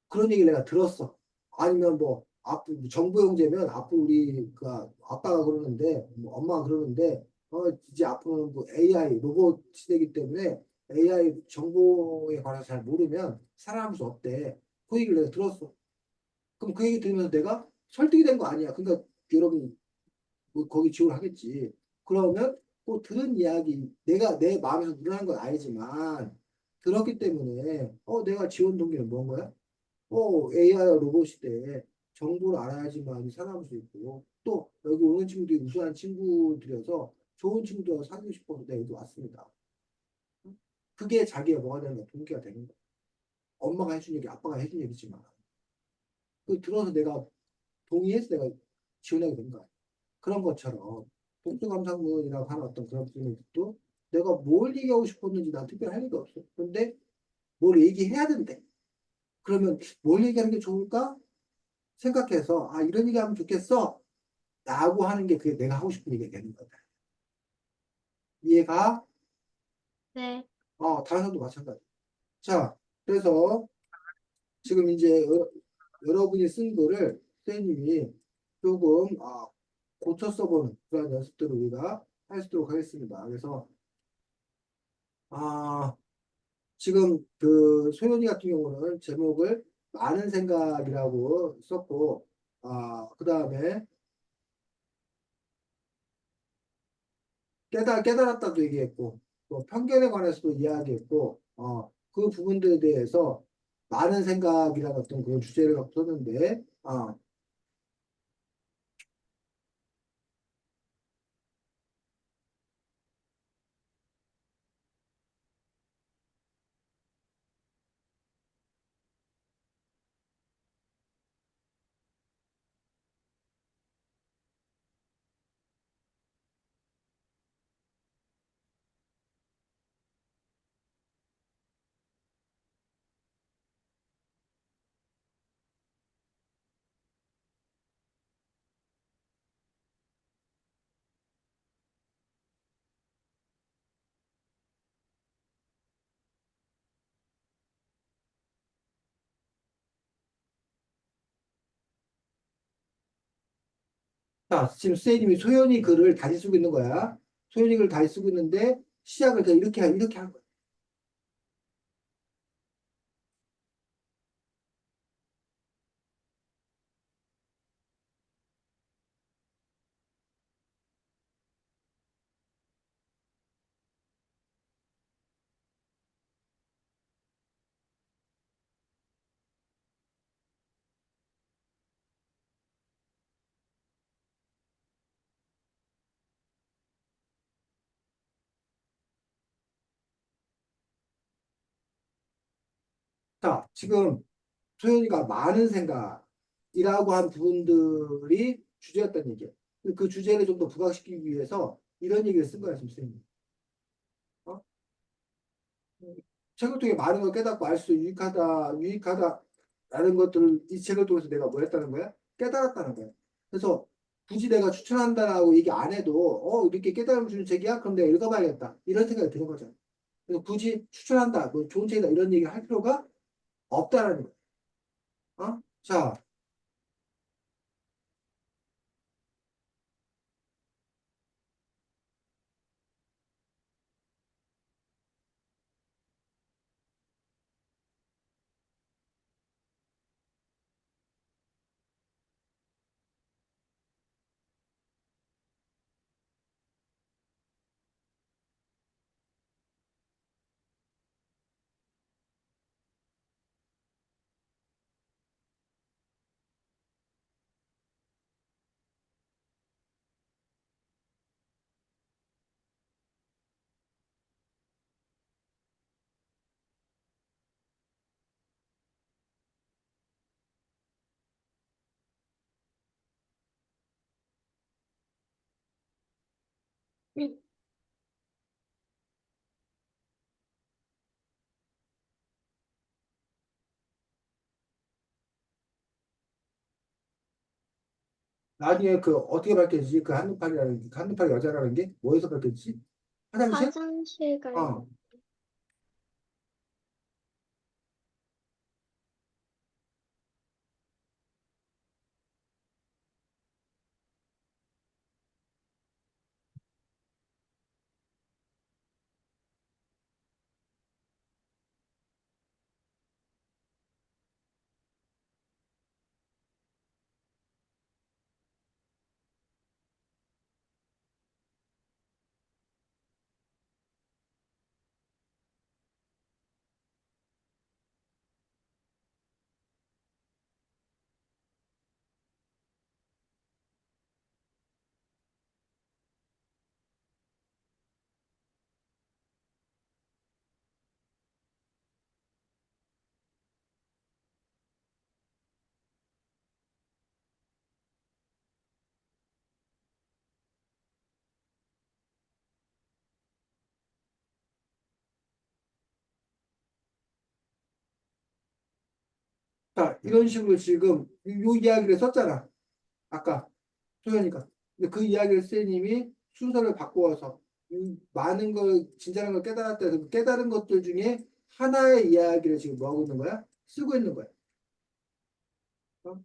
그런 얘기를 내가 들었어. 아니면 뭐 앞으로 정부 형제면 앞으로 우리 그 아빠가 그러는데 뭐 엄마가 그러는데 이제 앞으로는 뭐 AI 로봇 시대이기 때문에 AI 정보에 관해서 잘 모르면 살아남을 수 없대. 그 얘기를 내가 들었어. 그럼 그 얘기 들으면서 내가 설득이 된 거 아니야. 그러니까 여러분 뭐 거기 지원하겠지. 그러면 그 들은 이야기 내가 내 마음에서 우러난 건 아니지만 들었기 때문에 내가 지원 동기는 뭔 거야? AI와 로봇 시대에 정보를 알아야지만 살아남을 수 있고, 또 여기 오는 친구들이 우수한 친구들이어서 좋은 친구들과 사귀고 싶어서 내가 여기 왔습니다. 그게 자기가 뭐가 되는 거야? 동기가 되는 거야. 엄마가 해준 얘기, 아빠가 해준 얘기지만. 그 들어서 내가 동의해서 내가 지원하게 된 거야. 그런 것처럼 독서감상문이라고 하는 어떤 그런 부분도 내가 뭘 얘기하고 싶었는지 난 특별히 할 얘기 없어. 근데 뭘 얘기해야 된대. 그러면 뭘 얘기하는 게 좋을까? 생각해서, 아, 이런 얘기 하면 좋겠어. 라고 하는 게 그게 내가 하고 싶은 얘기가 되는 거다. 이해가? 네. 다른 사람도 마찬가지. 자, 그래서 지금 이제 여러분이 쓴 글을 선생님이 조금 고쳐 써보는 그런 연습들을 우리가 하도록 하겠습니다. 그래서 아, 지금 그 소연이 같은 경우는 제목을 많은 생각이라고 썼고, 그 다음에 깨달았다도 얘기했고, 또 편견에 관해서도 이야기했고, 그 부분들에 대해서 많은 생각이라는 어떤 그런 주제를 갖고 썼는데, 자, 지금 선생님이 소연이 글을 다시 쓰고 있는 거야. 소연이 글을 다시 쓰고 있는데, 시작을 그냥 이렇게 한 거야. 자, 지금 소연이가 많은 생각이라고 한 부분들이 주제였다는 얘기야. 그 주제를 좀 더 부각시키기 위해서 이런 얘기를 쓴 거야, 지금 선생님. 어? 책을 통해 많은 걸 깨닫고 알 수 유익하다라는 것들을 이 책을 통해서 내가 뭐 했다는 거야? 깨달았다는 거야. 그래서 굳이 내가 추천한다라고 얘기 안 해도, 이렇게 깨달음 주는 책이야? 그럼 내가 읽어봐야겠다. 이런 생각이 드는 거잖아. 그래서 굳이 추천한다, 뭐 좋은 책이다, 이런 얘기를 할 필요가 없다라는 거야. 자, 응. 나중에 그 어떻게 밝혀지지? 그 한눈팔이 여자라는 게 뭐에서 밝혀지지? 화장실? 화장실 갈 어. 자, 이런 식으로 지금 요 이야기를 썼잖아. 아까 소연이가. 근데 그 이야기를 선생님이 순서를 바꾸어서 많은 걸, 진짜는 걸 깨달았다 해서 그 깨달은 것들 중에 하나의 이야기를 지금 뭐 하고 있는 거야? 쓰고 있는 거야. 어?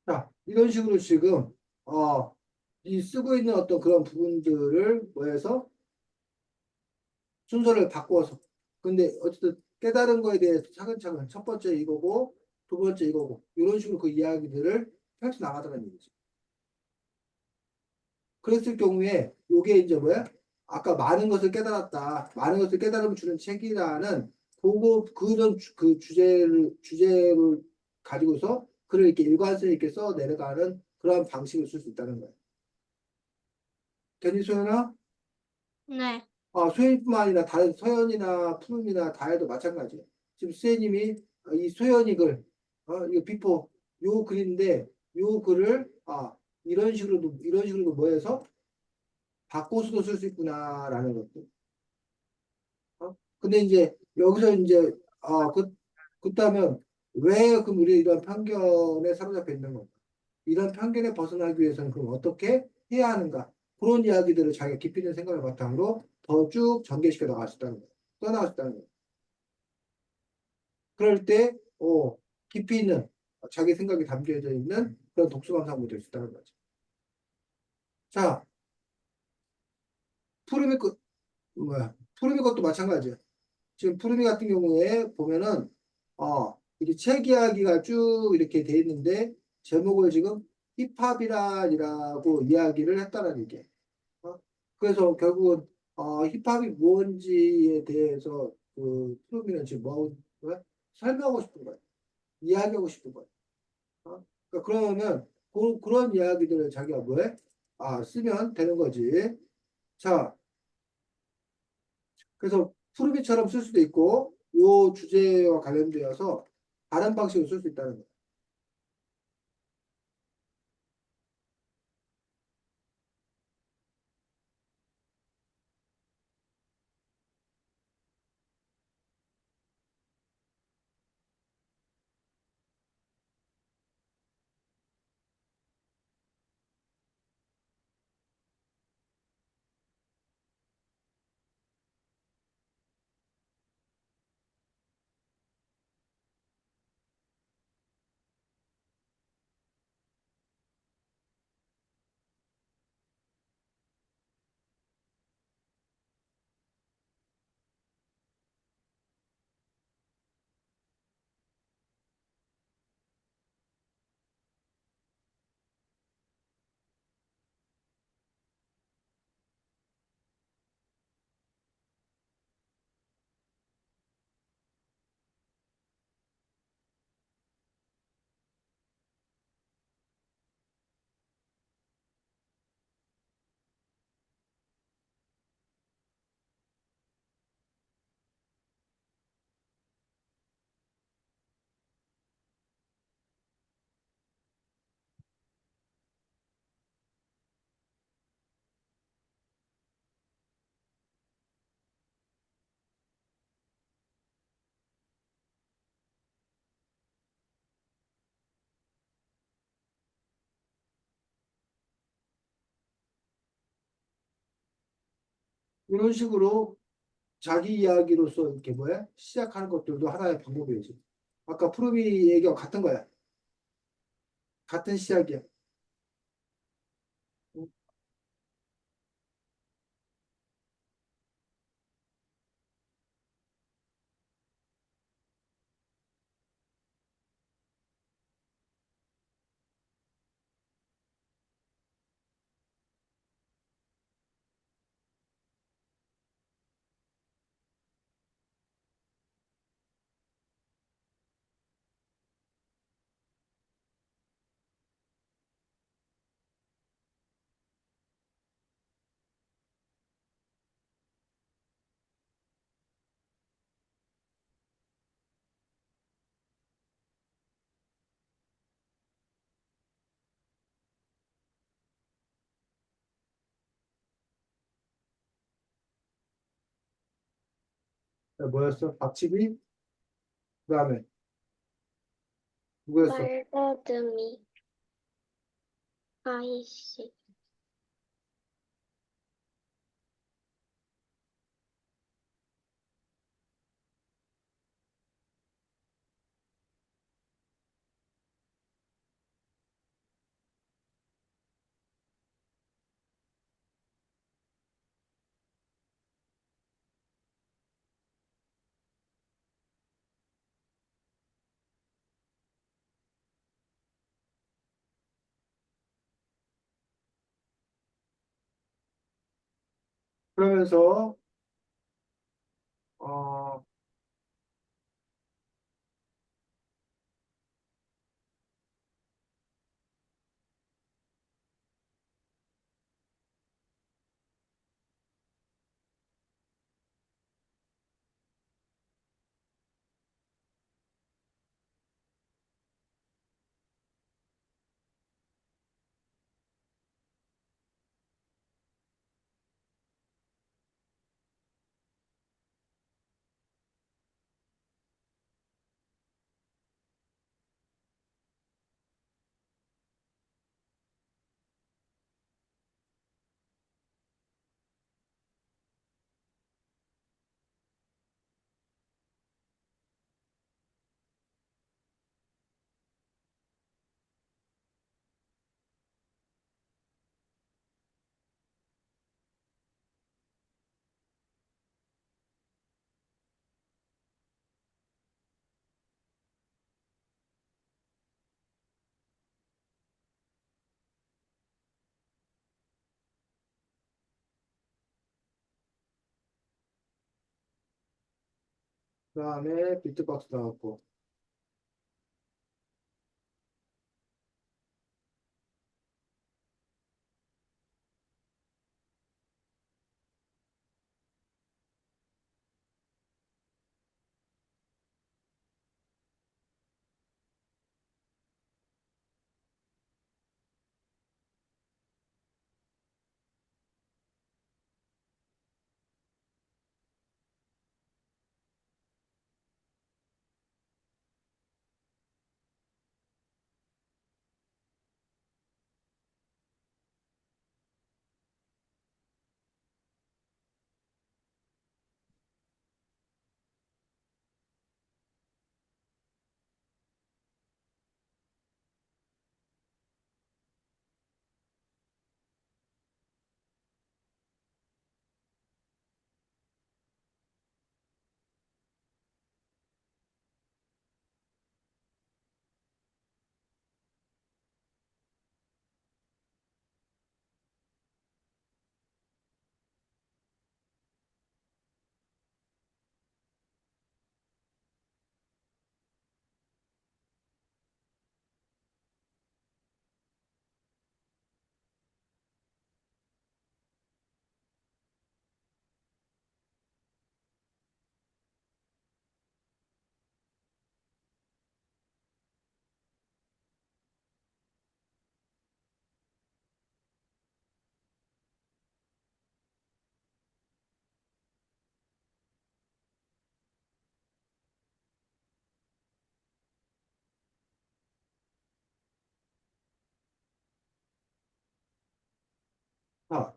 자, 이런 식으로 지금, 이 쓰고 있는 어떤 그런 부분들을 뭐 해서 순서를 바꿔서. 근데 어쨌든 깨달은 거에 대해서 차근차근 첫 번째 이거고, 두 번째 이거고, 이런 식으로 그 이야기들을 펼쳐 나가더라는 얘기지. 그랬을 경우에 요게 이제 뭐야? 아까 많은 것을 깨달았다. 많은 것을 깨달음을 주는 책이라는 그거 그런 그 주제를 가지고서 글을 이렇게 일관성 있게 써 내려가는 그런 방식을 쓸 수 있다는 거야. 괜히 소연아? 네, 소연이뿐만 아니라 다른 서연이나 푸른이나 다혜도 마찬가지야. 지금 선생님이 이 소연이 글, 이거 비포 요 글인데 요 글을 이런 식으로도 뭐 해서 바꿔서도 쓸 수 있구나라는 것도. 근데 이제 여기서 이제 그렇다면 왜 그럼 우리 이런 편견에 사로잡혀 있는 건가? 이런 편견에 벗어나기 위해서는 그럼 어떻게 해야 하는가? 그런 이야기들을 자기가 깊이 있는 생각을 바탕으로 더 쭉 전개시켜 나갈 수 있다는 거예요. 떠나갈 수 있다는 거예요. 그럴 때 깊이 있는 자기 생각이 담겨져 있는 그런 독서감상문이 될 수 있다는 거죠. 자, 푸르미 것 푸르미 것도 마찬가지예요. 지금 푸르미 같은 경우에 보면은 이게 책 이야기가 쭉 이렇게 돼 있는데 제목을 지금 힙합이라고 이야기를 했다는 얘기예요. 어? 그래서 결국은 힙합이 뭔지에 대해서 그 푸르미는 지금 뭐 하고 설명하고 싶은 거예요. 이야기하고 싶은 거예요. 그러니까 그러면 그런 이야기들을 자기가 뭐해? 쓰면 되는 거지. 자, 그래서 푸르미처럼 쓸 수도 있고 요 주제와 관련되어서 다른 방식으로 쓸 수 있다는 거예요. 이런 식으로 자기 이야기로서 이렇게 뭐야? 시작하는 것들도 하나의 방법이지. 아까 푸르미 얘기와 같은 거야. 같은 시작이야. 뭐였어? 박치기? 그 다음에 누구였어? 말더듬이 아이씨. 그러면서 어, 그 다음에 비트박스 나왔고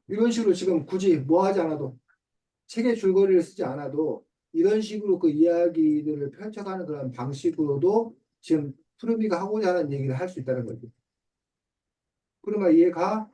이런 식으로 지금 굳이 뭐 하지 않아도 책의 줄거리를 쓰지 않아도 이런 식으로 그 이야기들을 펼쳐가는 그런 방식으로도 지금 푸르미가 하고자 하는 얘기를 할 수 있다는 거죠. 푸르마 이해가?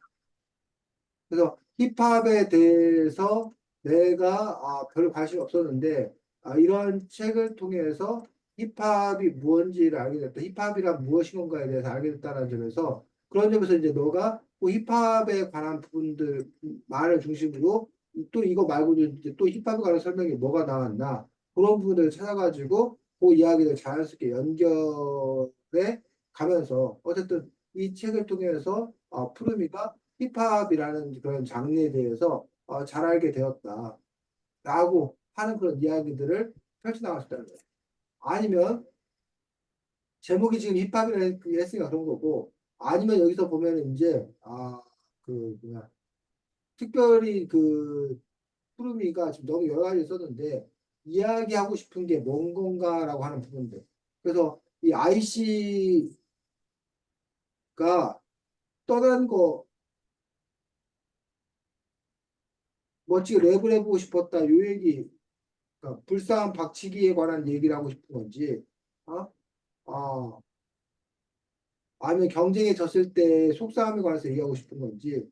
그래서 힙합에 대해서 내가 별 관심이 없었는데 이런 책을 통해서 힙합이 무엇인지를 알게 됐다. 힙합이란 무엇인 건가에 대해서 알게 됐다는 점에서 그런 점에서 이제 너가 뭐 힙합에 관한 부분들 말을 중심으로 또 이거 말고도 이제 또 힙합에 관한 설명이 뭐가 나왔나 그런 부분들을 찾아가지고 그 이야기를 자연스럽게 연결해 가면서 어쨌든 이 책을 통해서 푸르미가 힙합이라는 그런 장르에 대해서 잘 알게 되었다라고 하는 그런 이야기들을 펼쳐나갈 수 있다는 거예요. 아니면 제목이 지금 힙합이라는 그 했으니까 그런 거고 아니면 여기서 보면은 이제 그 뭐야 특별히 그 푸르미가 지금 너무 여러 가지 썼는데 이야기하고 싶은 게 뭔 건가라고 하는 부분들. 그래서 이 IC가 떠난 거 멋지게 랩을 해보고 싶었다. 요 얘기, 그러니까 불쌍한 박치기에 관한 얘기를 하고 싶은 건지, 어? 아, 아니면 경쟁에 졌을 때 속상함에 관해서 얘기하고 싶은 건지,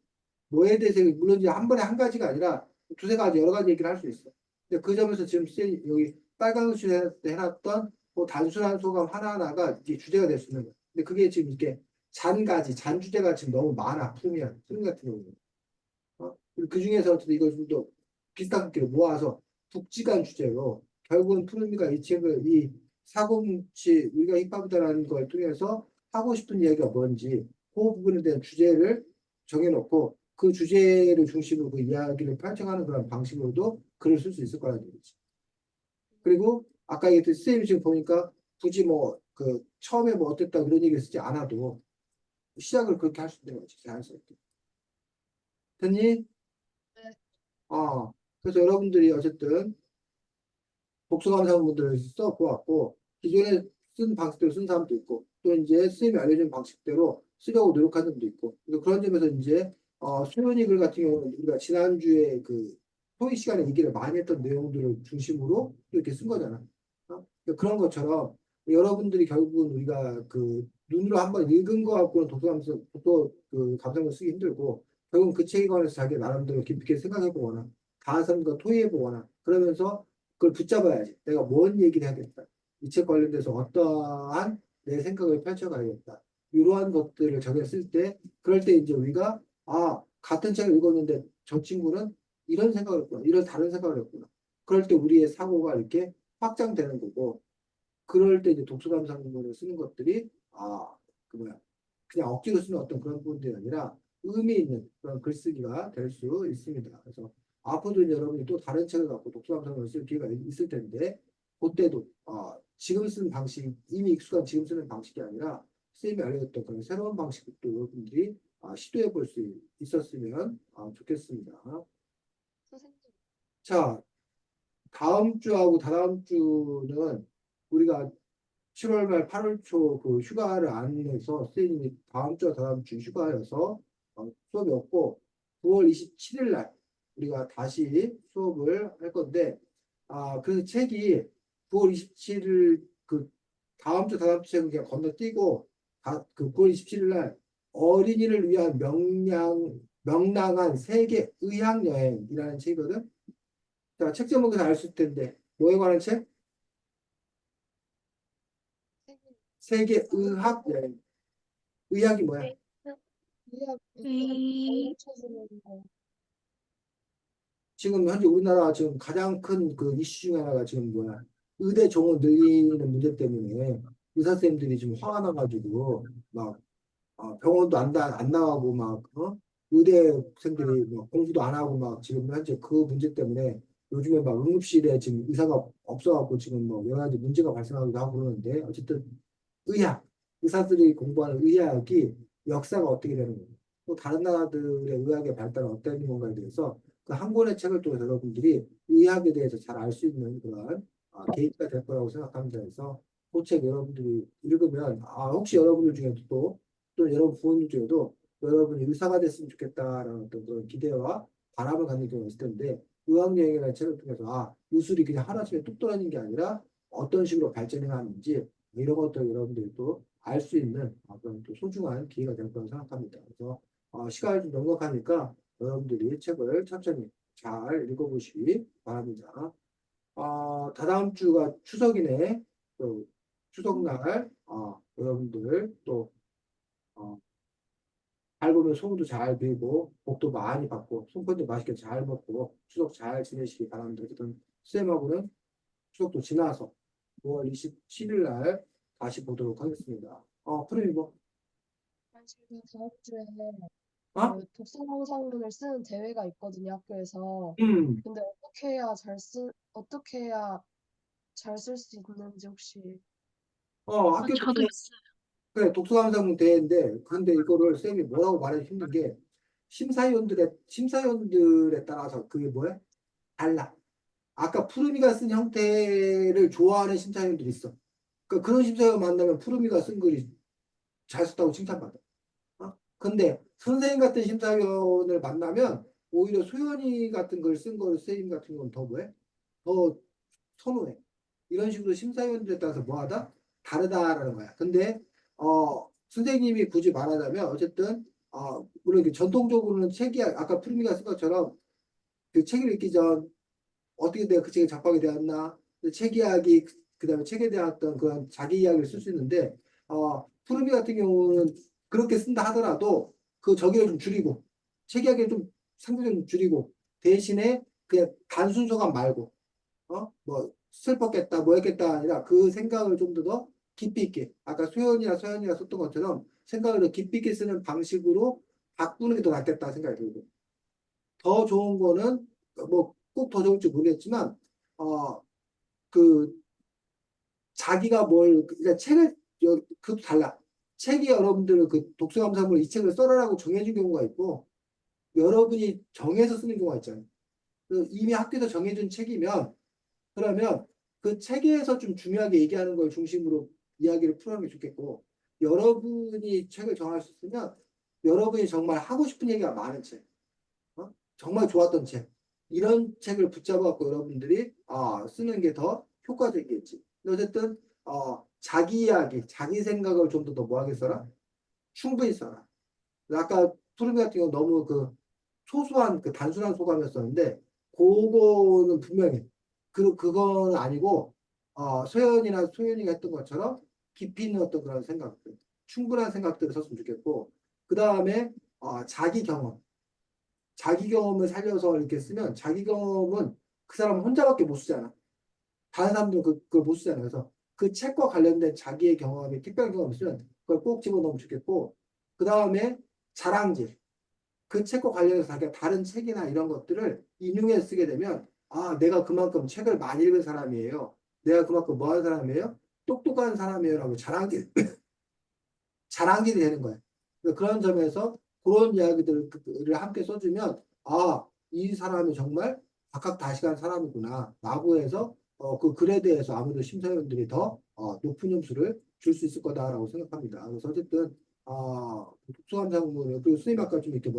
뭐에 대해서, 물론 이제 한 번에 한 가지가 아니라 두세 가지, 여러 가지 얘기를 할 수 있어. 근데 그 점에서 지금 여기 빨간 글씨로 해놨던 뭐 단순한 소감 하나하나가 이게 주제가 될 수 있는 거야. 근데 그게 지금 이렇게 잔 주제가 지금 너무 많아. 푸르미 같은 경우는. 그 중에서 어쨌든 이걸 좀 더 비슷한 크기로 모아서 북지간 주제로 결국은 푸르미가 이 책을 이 사고뭉치 우리가 힙합이다라는 걸 통해서 하고 싶은 이야기가 뭔지 그 부분에 대한 주제를 정해놓고 그 주제를 중심으로 그 이야기를 펼쳐가는 그런 방식으로도 글을 쓸 수 있을 거라는 얘기지. 그리고 아까 얘기했듯이 선생님이 지금 보니까 굳이 뭐 그 처음에 뭐 어땠다 그런 얘기를 쓰지 않아도 시작을 그렇게 할 수 있는 거지 자연스럽게. 됐니? 그래서 여러분들이 어쨌든 독서감상문들을 써보았고, 기존에 쓴 방식대로 쓴 사람도 있고, 또 이제 선생님이 알려준 방식대로 쓰려고 노력하는 분도 있고, 그래서 그런 점에서 이제, 소연이 글 같은 경우는 우리가 지난주에 그 토익 시간에 얘기를 많이 했던 내용들을 중심으로 이렇게 쓴 거잖아. 그러니까 그런 것처럼 여러분들이 결국은 우리가 그 눈으로 한번 읽은 거 갖고는 독서 그 감상을 쓰기 힘들고, 결국은 그 책에 관해서 자기 나름대로 깊게 생각해 보거나, 다른 사람들과 토의해 보거나, 그러면서 그걸 붙잡아야지. 내가 뭔 얘기를 해야겠다. 이 책 관련돼서 어떠한 내 생각을 펼쳐가야겠다. 이러한 것들을 정했을 때, 그럴 때 이제 우리가, 같은 책을 읽었는데 저 친구는 이런 생각을 했구나. 이런 다른 생각을 했구나. 그럴 때 우리의 사고가 이렇게 확장되는 거고, 그럴 때 이제 독서감상문을 쓰는 것들이, 그 뭐야, 그냥 억지로 쓰는 어떤 그런 부분들이 아니라 의미 있는 그런 글쓰기가 될 수 있습니다. 그래서 앞으로도 이제 여러분이 또 다른 책을 갖고 독서감상문을 쓸 기회가 있을 텐데, 그때도 지금 쓰는 방식, 이미 익숙한 지금 쓰는 방식이 아니라 선생님이 알려줬던 그런 새로운 방식도 여러분들이 시도해 볼 수 있었으면 좋겠습니다. 선생님, 자, 다음 주하고 다다음 주는 우리가 7월 말 8월 초 그 휴가를 안 내서 선생님이 다음 주와 다다음 주 휴가여서 수업이 없고 9월 27일 날 우리가 다시 수업을 할 건데 그래서 책이 9월 27일 그 다음 주 다다음 주 책은 그냥 건너뛰고 그 9월 27일 날 어린이를 위한 명랑한 세계 의학 여행이라는 책이거든. 자, 책 제목에서 알 수 있을 텐데 뭐에 관한 책? 선생님, 세계 의학 여행. 의학이 뭐야? 이해가 이, 알려주는 지금 현재 우리나라 지금 가장 큰 그 이슈 중에 하나가 지금 뭐야? 의대 정원 늘리는 문제 때문에 의사 선생님들이 지금 화가 나가지고 막 병원도 안 나가고 막 의대생들이 막 공부도 안 하고 막 지금 현재 그 문제 때문에 요즘에 막 응급실에 지금 의사가 없어갖고 지금 뭐 여러 가지 문제가 발생하기도 하고 그러는데 어쨌든 의학 의사들이 공부하는 의학이 역사가 어떻게 되는 거예요? 또 다른 나라들의 의학의 발달은 어떤 건가에 대해서 그 한 권의 책을 통해서 여러분들이 의학에 대해서 잘 알 수 있는 그런 계기가 될 거라고 생각합니다. 그래서 그 책 여러분들이 읽으면 혹시 여러분들 중에도 또 여러분 부모님 중에도 여러분이 의사가 됐으면 좋겠다라는 어떤 그런 기대와 바람을 갖는 경우가 있을 텐데 의학여행이라는 책을 통해서 의술이 그냥 하루아침에 뚝 떨어지는 게 아니라 어떤 식으로 발전해 가는지 이런 것들 여러분들이 또 알 수 있는 그런 또 소중한 기회가 될 거라고 생각합니다. 그래서 시간이 좀 넉넉하니까 여러분들이 책을 천천히 잘 읽어보시기 바랍니다. 다다음 주가 추석이네. 또 추석날 여러분들 또 잘 보면 소문도 잘 빌고 복도 많이 받고 송편도 맛있게 잘 먹고 추석 잘 지내시기 바랍니다. 어쨌든 쌤하고는 추석도 지나서 5월 27일 날 다시 보도록 하겠습니다. 프레이 뭐? 제가 다음 주에 어? 그 독서방송문을 쓰는 대회가 있거든요, 학교에서. 음. 근데 어떻게 해야 잘 쓸 수 있는지 혹시. 학교 저도 독서, 있어요. 그래, 독서감상문 대회인데, 근데 이거를 쌤이 뭐라고 말하기 힘든 게, 심사위원들에 따라서 그게 뭐야? 달라. 아까 푸르미가 쓴 형태를 좋아하는 심사위원들이 있어. 그러니까 그런 심사위원 만나면 푸르미가 쓴 글이 잘 썼다고 칭찬받아. 근데 선생님 같은 심사위원을 만나면 오히려 소연이 같은 걸 쓴 거를 선생님 같은 건 더 뭐해? 더 선호해. 이런 식으로 심사위원들에 따라서 뭐하다? 다르다라는 거야. 근데 선생님이 굳이 말하자면 어쨌든 물론 이렇게 전통적으로는 책이 아까 푸르미가 쓴 것처럼 그 책을 읽기 전 어떻게 내가 그 책에 접하게 되었나 책 이야기 그다음에 책에 대한 어떤 그런 자기 이야기를 쓸 수 있는데 푸르미 같은 경우는 그렇게 쓴다 하더라도 그 저기를 좀 줄이고 책 이야기를 좀 상대적으로 좀 줄이고 대신에 그냥 단순 소감 말고 뭐 슬펐겠다 뭐 했겠다 아니라 그 생각을 좀 더 깊이 있게 아까 소연이나 서연이가 썼던 것처럼 생각을 더 깊이 있게 쓰는 방식으로 바꾸는 게 더 낫겠다 생각이 들고 더 좋은 거는 뭐 꼭 더 좋을지 모르겠지만 그 자기가 그러니까 책을 그것도 달라 책이 여러분들 그 독서감상으로 이 책을 써라라고 정해준 경우가 있고 여러분이 정해서 쓰는 경우가 있잖아요. 이미 학교에서 정해준 책이면 그러면 그 책에서 좀 중요하게 얘기하는 걸 중심으로 이야기를 풀어가는 게 좋겠고 여러분이 책을 정할 수 있으면 여러분이 정말 하고 싶은 얘기가 많은 책 정말 좋았던 책 이런 책을 붙잡아 갖고 여러분들이 쓰는 게 더 효과적이겠지. 근데 어쨌든 자기 이야기, 자기 생각을 좀 더 뭐 하게 써라? 충분히 써라. 아까 푸르미 같은 경우 너무 그 소소한 그 단순한 소감이었었는데 그거는 분명히 그건 아니고 소연이나 소연이가 했던 것처럼 깊이 있는 어떤 그런 생각들 충분한 생각들을 썼으면 좋겠고 그 다음에 자기 경험을 살려서 이렇게 쓰면 자기 경험은 그 사람은 혼자밖에 못 쓰잖아. 다른 사람들은 그걸 못 쓰잖아. 그래서 그 책과 관련된 자기의 경험이 특별한 경험이 있으면 그걸 꼭 집어넣으면 좋겠고 그 다음에 자랑질. 그 책과 관련해서 자기가 다른 책이나 이런 것들을 인용해 쓰게 되면 내가 그만큼 책을 많이 읽은 사람이에요. 내가 그만큼 뭐 하는 사람이에요? 똑똑한 사람이에요. 라고 자랑질이 되는 거예요. 그런 점에서 그런 이야기들을 함께 써주면 이 사람이 정말 박학다식한 사람이구나 라고 해서 그 글에 대해서 아무래도 심사위원들이 더 높은 점수를 줄 수 있을 거다라고 생각합니다. 그래서 어쨌든 독서감상문을 그리고 선생님 아까 좀 이렇게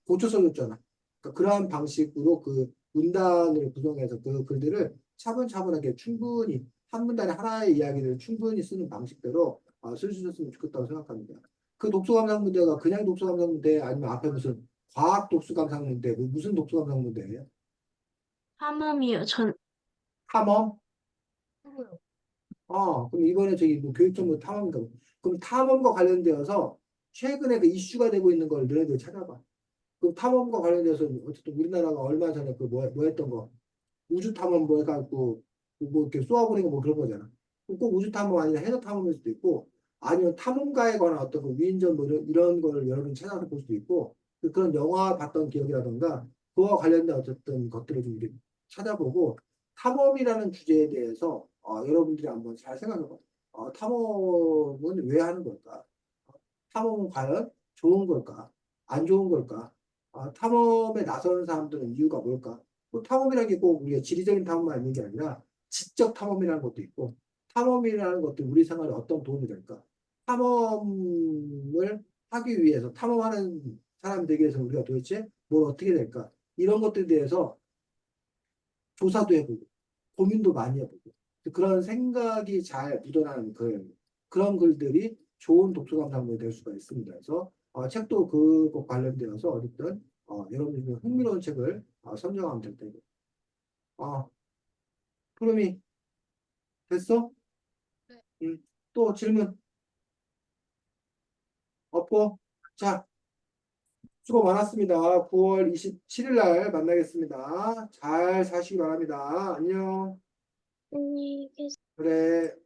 고쳐 써줬잖아. 그러니까 그러한 방식으로 그 문단을 구성해서 그 글들을 차분차분하게 충분히 한 문단에 하나의 이야기를 충분히 쓰는 방식대로 쓸 수 있었으면 좋겠다고 생각합니다. 그 독서감상문제가 그냥 독서감상문제 아니면 앞에 무슨 과학 독서감상문제 무슨 독서감상문제예요? 탐험이요. 탐험? 하고요. 그럼 이번에 저기 뭐 교육정보 탐험인가 보. 그럼 탐험과 관련되어서 최근에 그 이슈가 되고 있는 걸 너희들 찾아봐. 그 탐험과 관련돼서 어쨌든 우리나라가 얼마 전에 그 뭐 했던 거 우주 탐험 뭐 해갖고 뭐 이렇게 쏘아보는 거 뭐 그런 거잖아. 꼭 우주 탐험 아니라 해저 탐험일 수도 있고 아니면 탐험가에 관한 어떤 그 위인전 뭐 이런 거를 여러분 찾아서 볼 수도 있고 그런 영화 봤던 기억이라던가 그와 관련된 어쨌든 것들을 좀 이렇게 찾아보고 탐험이라는 주제에 대해서 여러분들이 한번 잘 생각해봐. 탐험은 왜 하는 걸까? 탐험은 과연 좋은 걸까? 안 좋은 걸까? 탐험에 나서는 사람들은 이유가 뭘까? 뭐 탐험이라는 게 꼭 우리가 지리적인 탐험만 있는 게 아니라 지적 탐험이라는 것도 있고 탐험이라는 것도 우리 생활에 어떤 도움이 될까? 탐험을 하기 위해서 탐험하는 사람이 되기 위해서 우리가 도대체 뭘 어떻게 될까? 이런 것들에 대해서 조사도 해보고 고민도 많이 해보고 그런 생각이 잘 묻어나는 그런 글들이 좋은 독서 감상문이 될 수가 있습니다. 그래서 책도 그것 관련되어서 어쨌든 여러분이 흥미로운 책을 선정하면 될 테고. 푸름이 됐어? 네. 또 질문 없고 자 수고 많았습니다. 9월 27일 날 만나겠습니다. 잘 사시기 바랍니다. 안녕. 안녕히 계세요. 그래.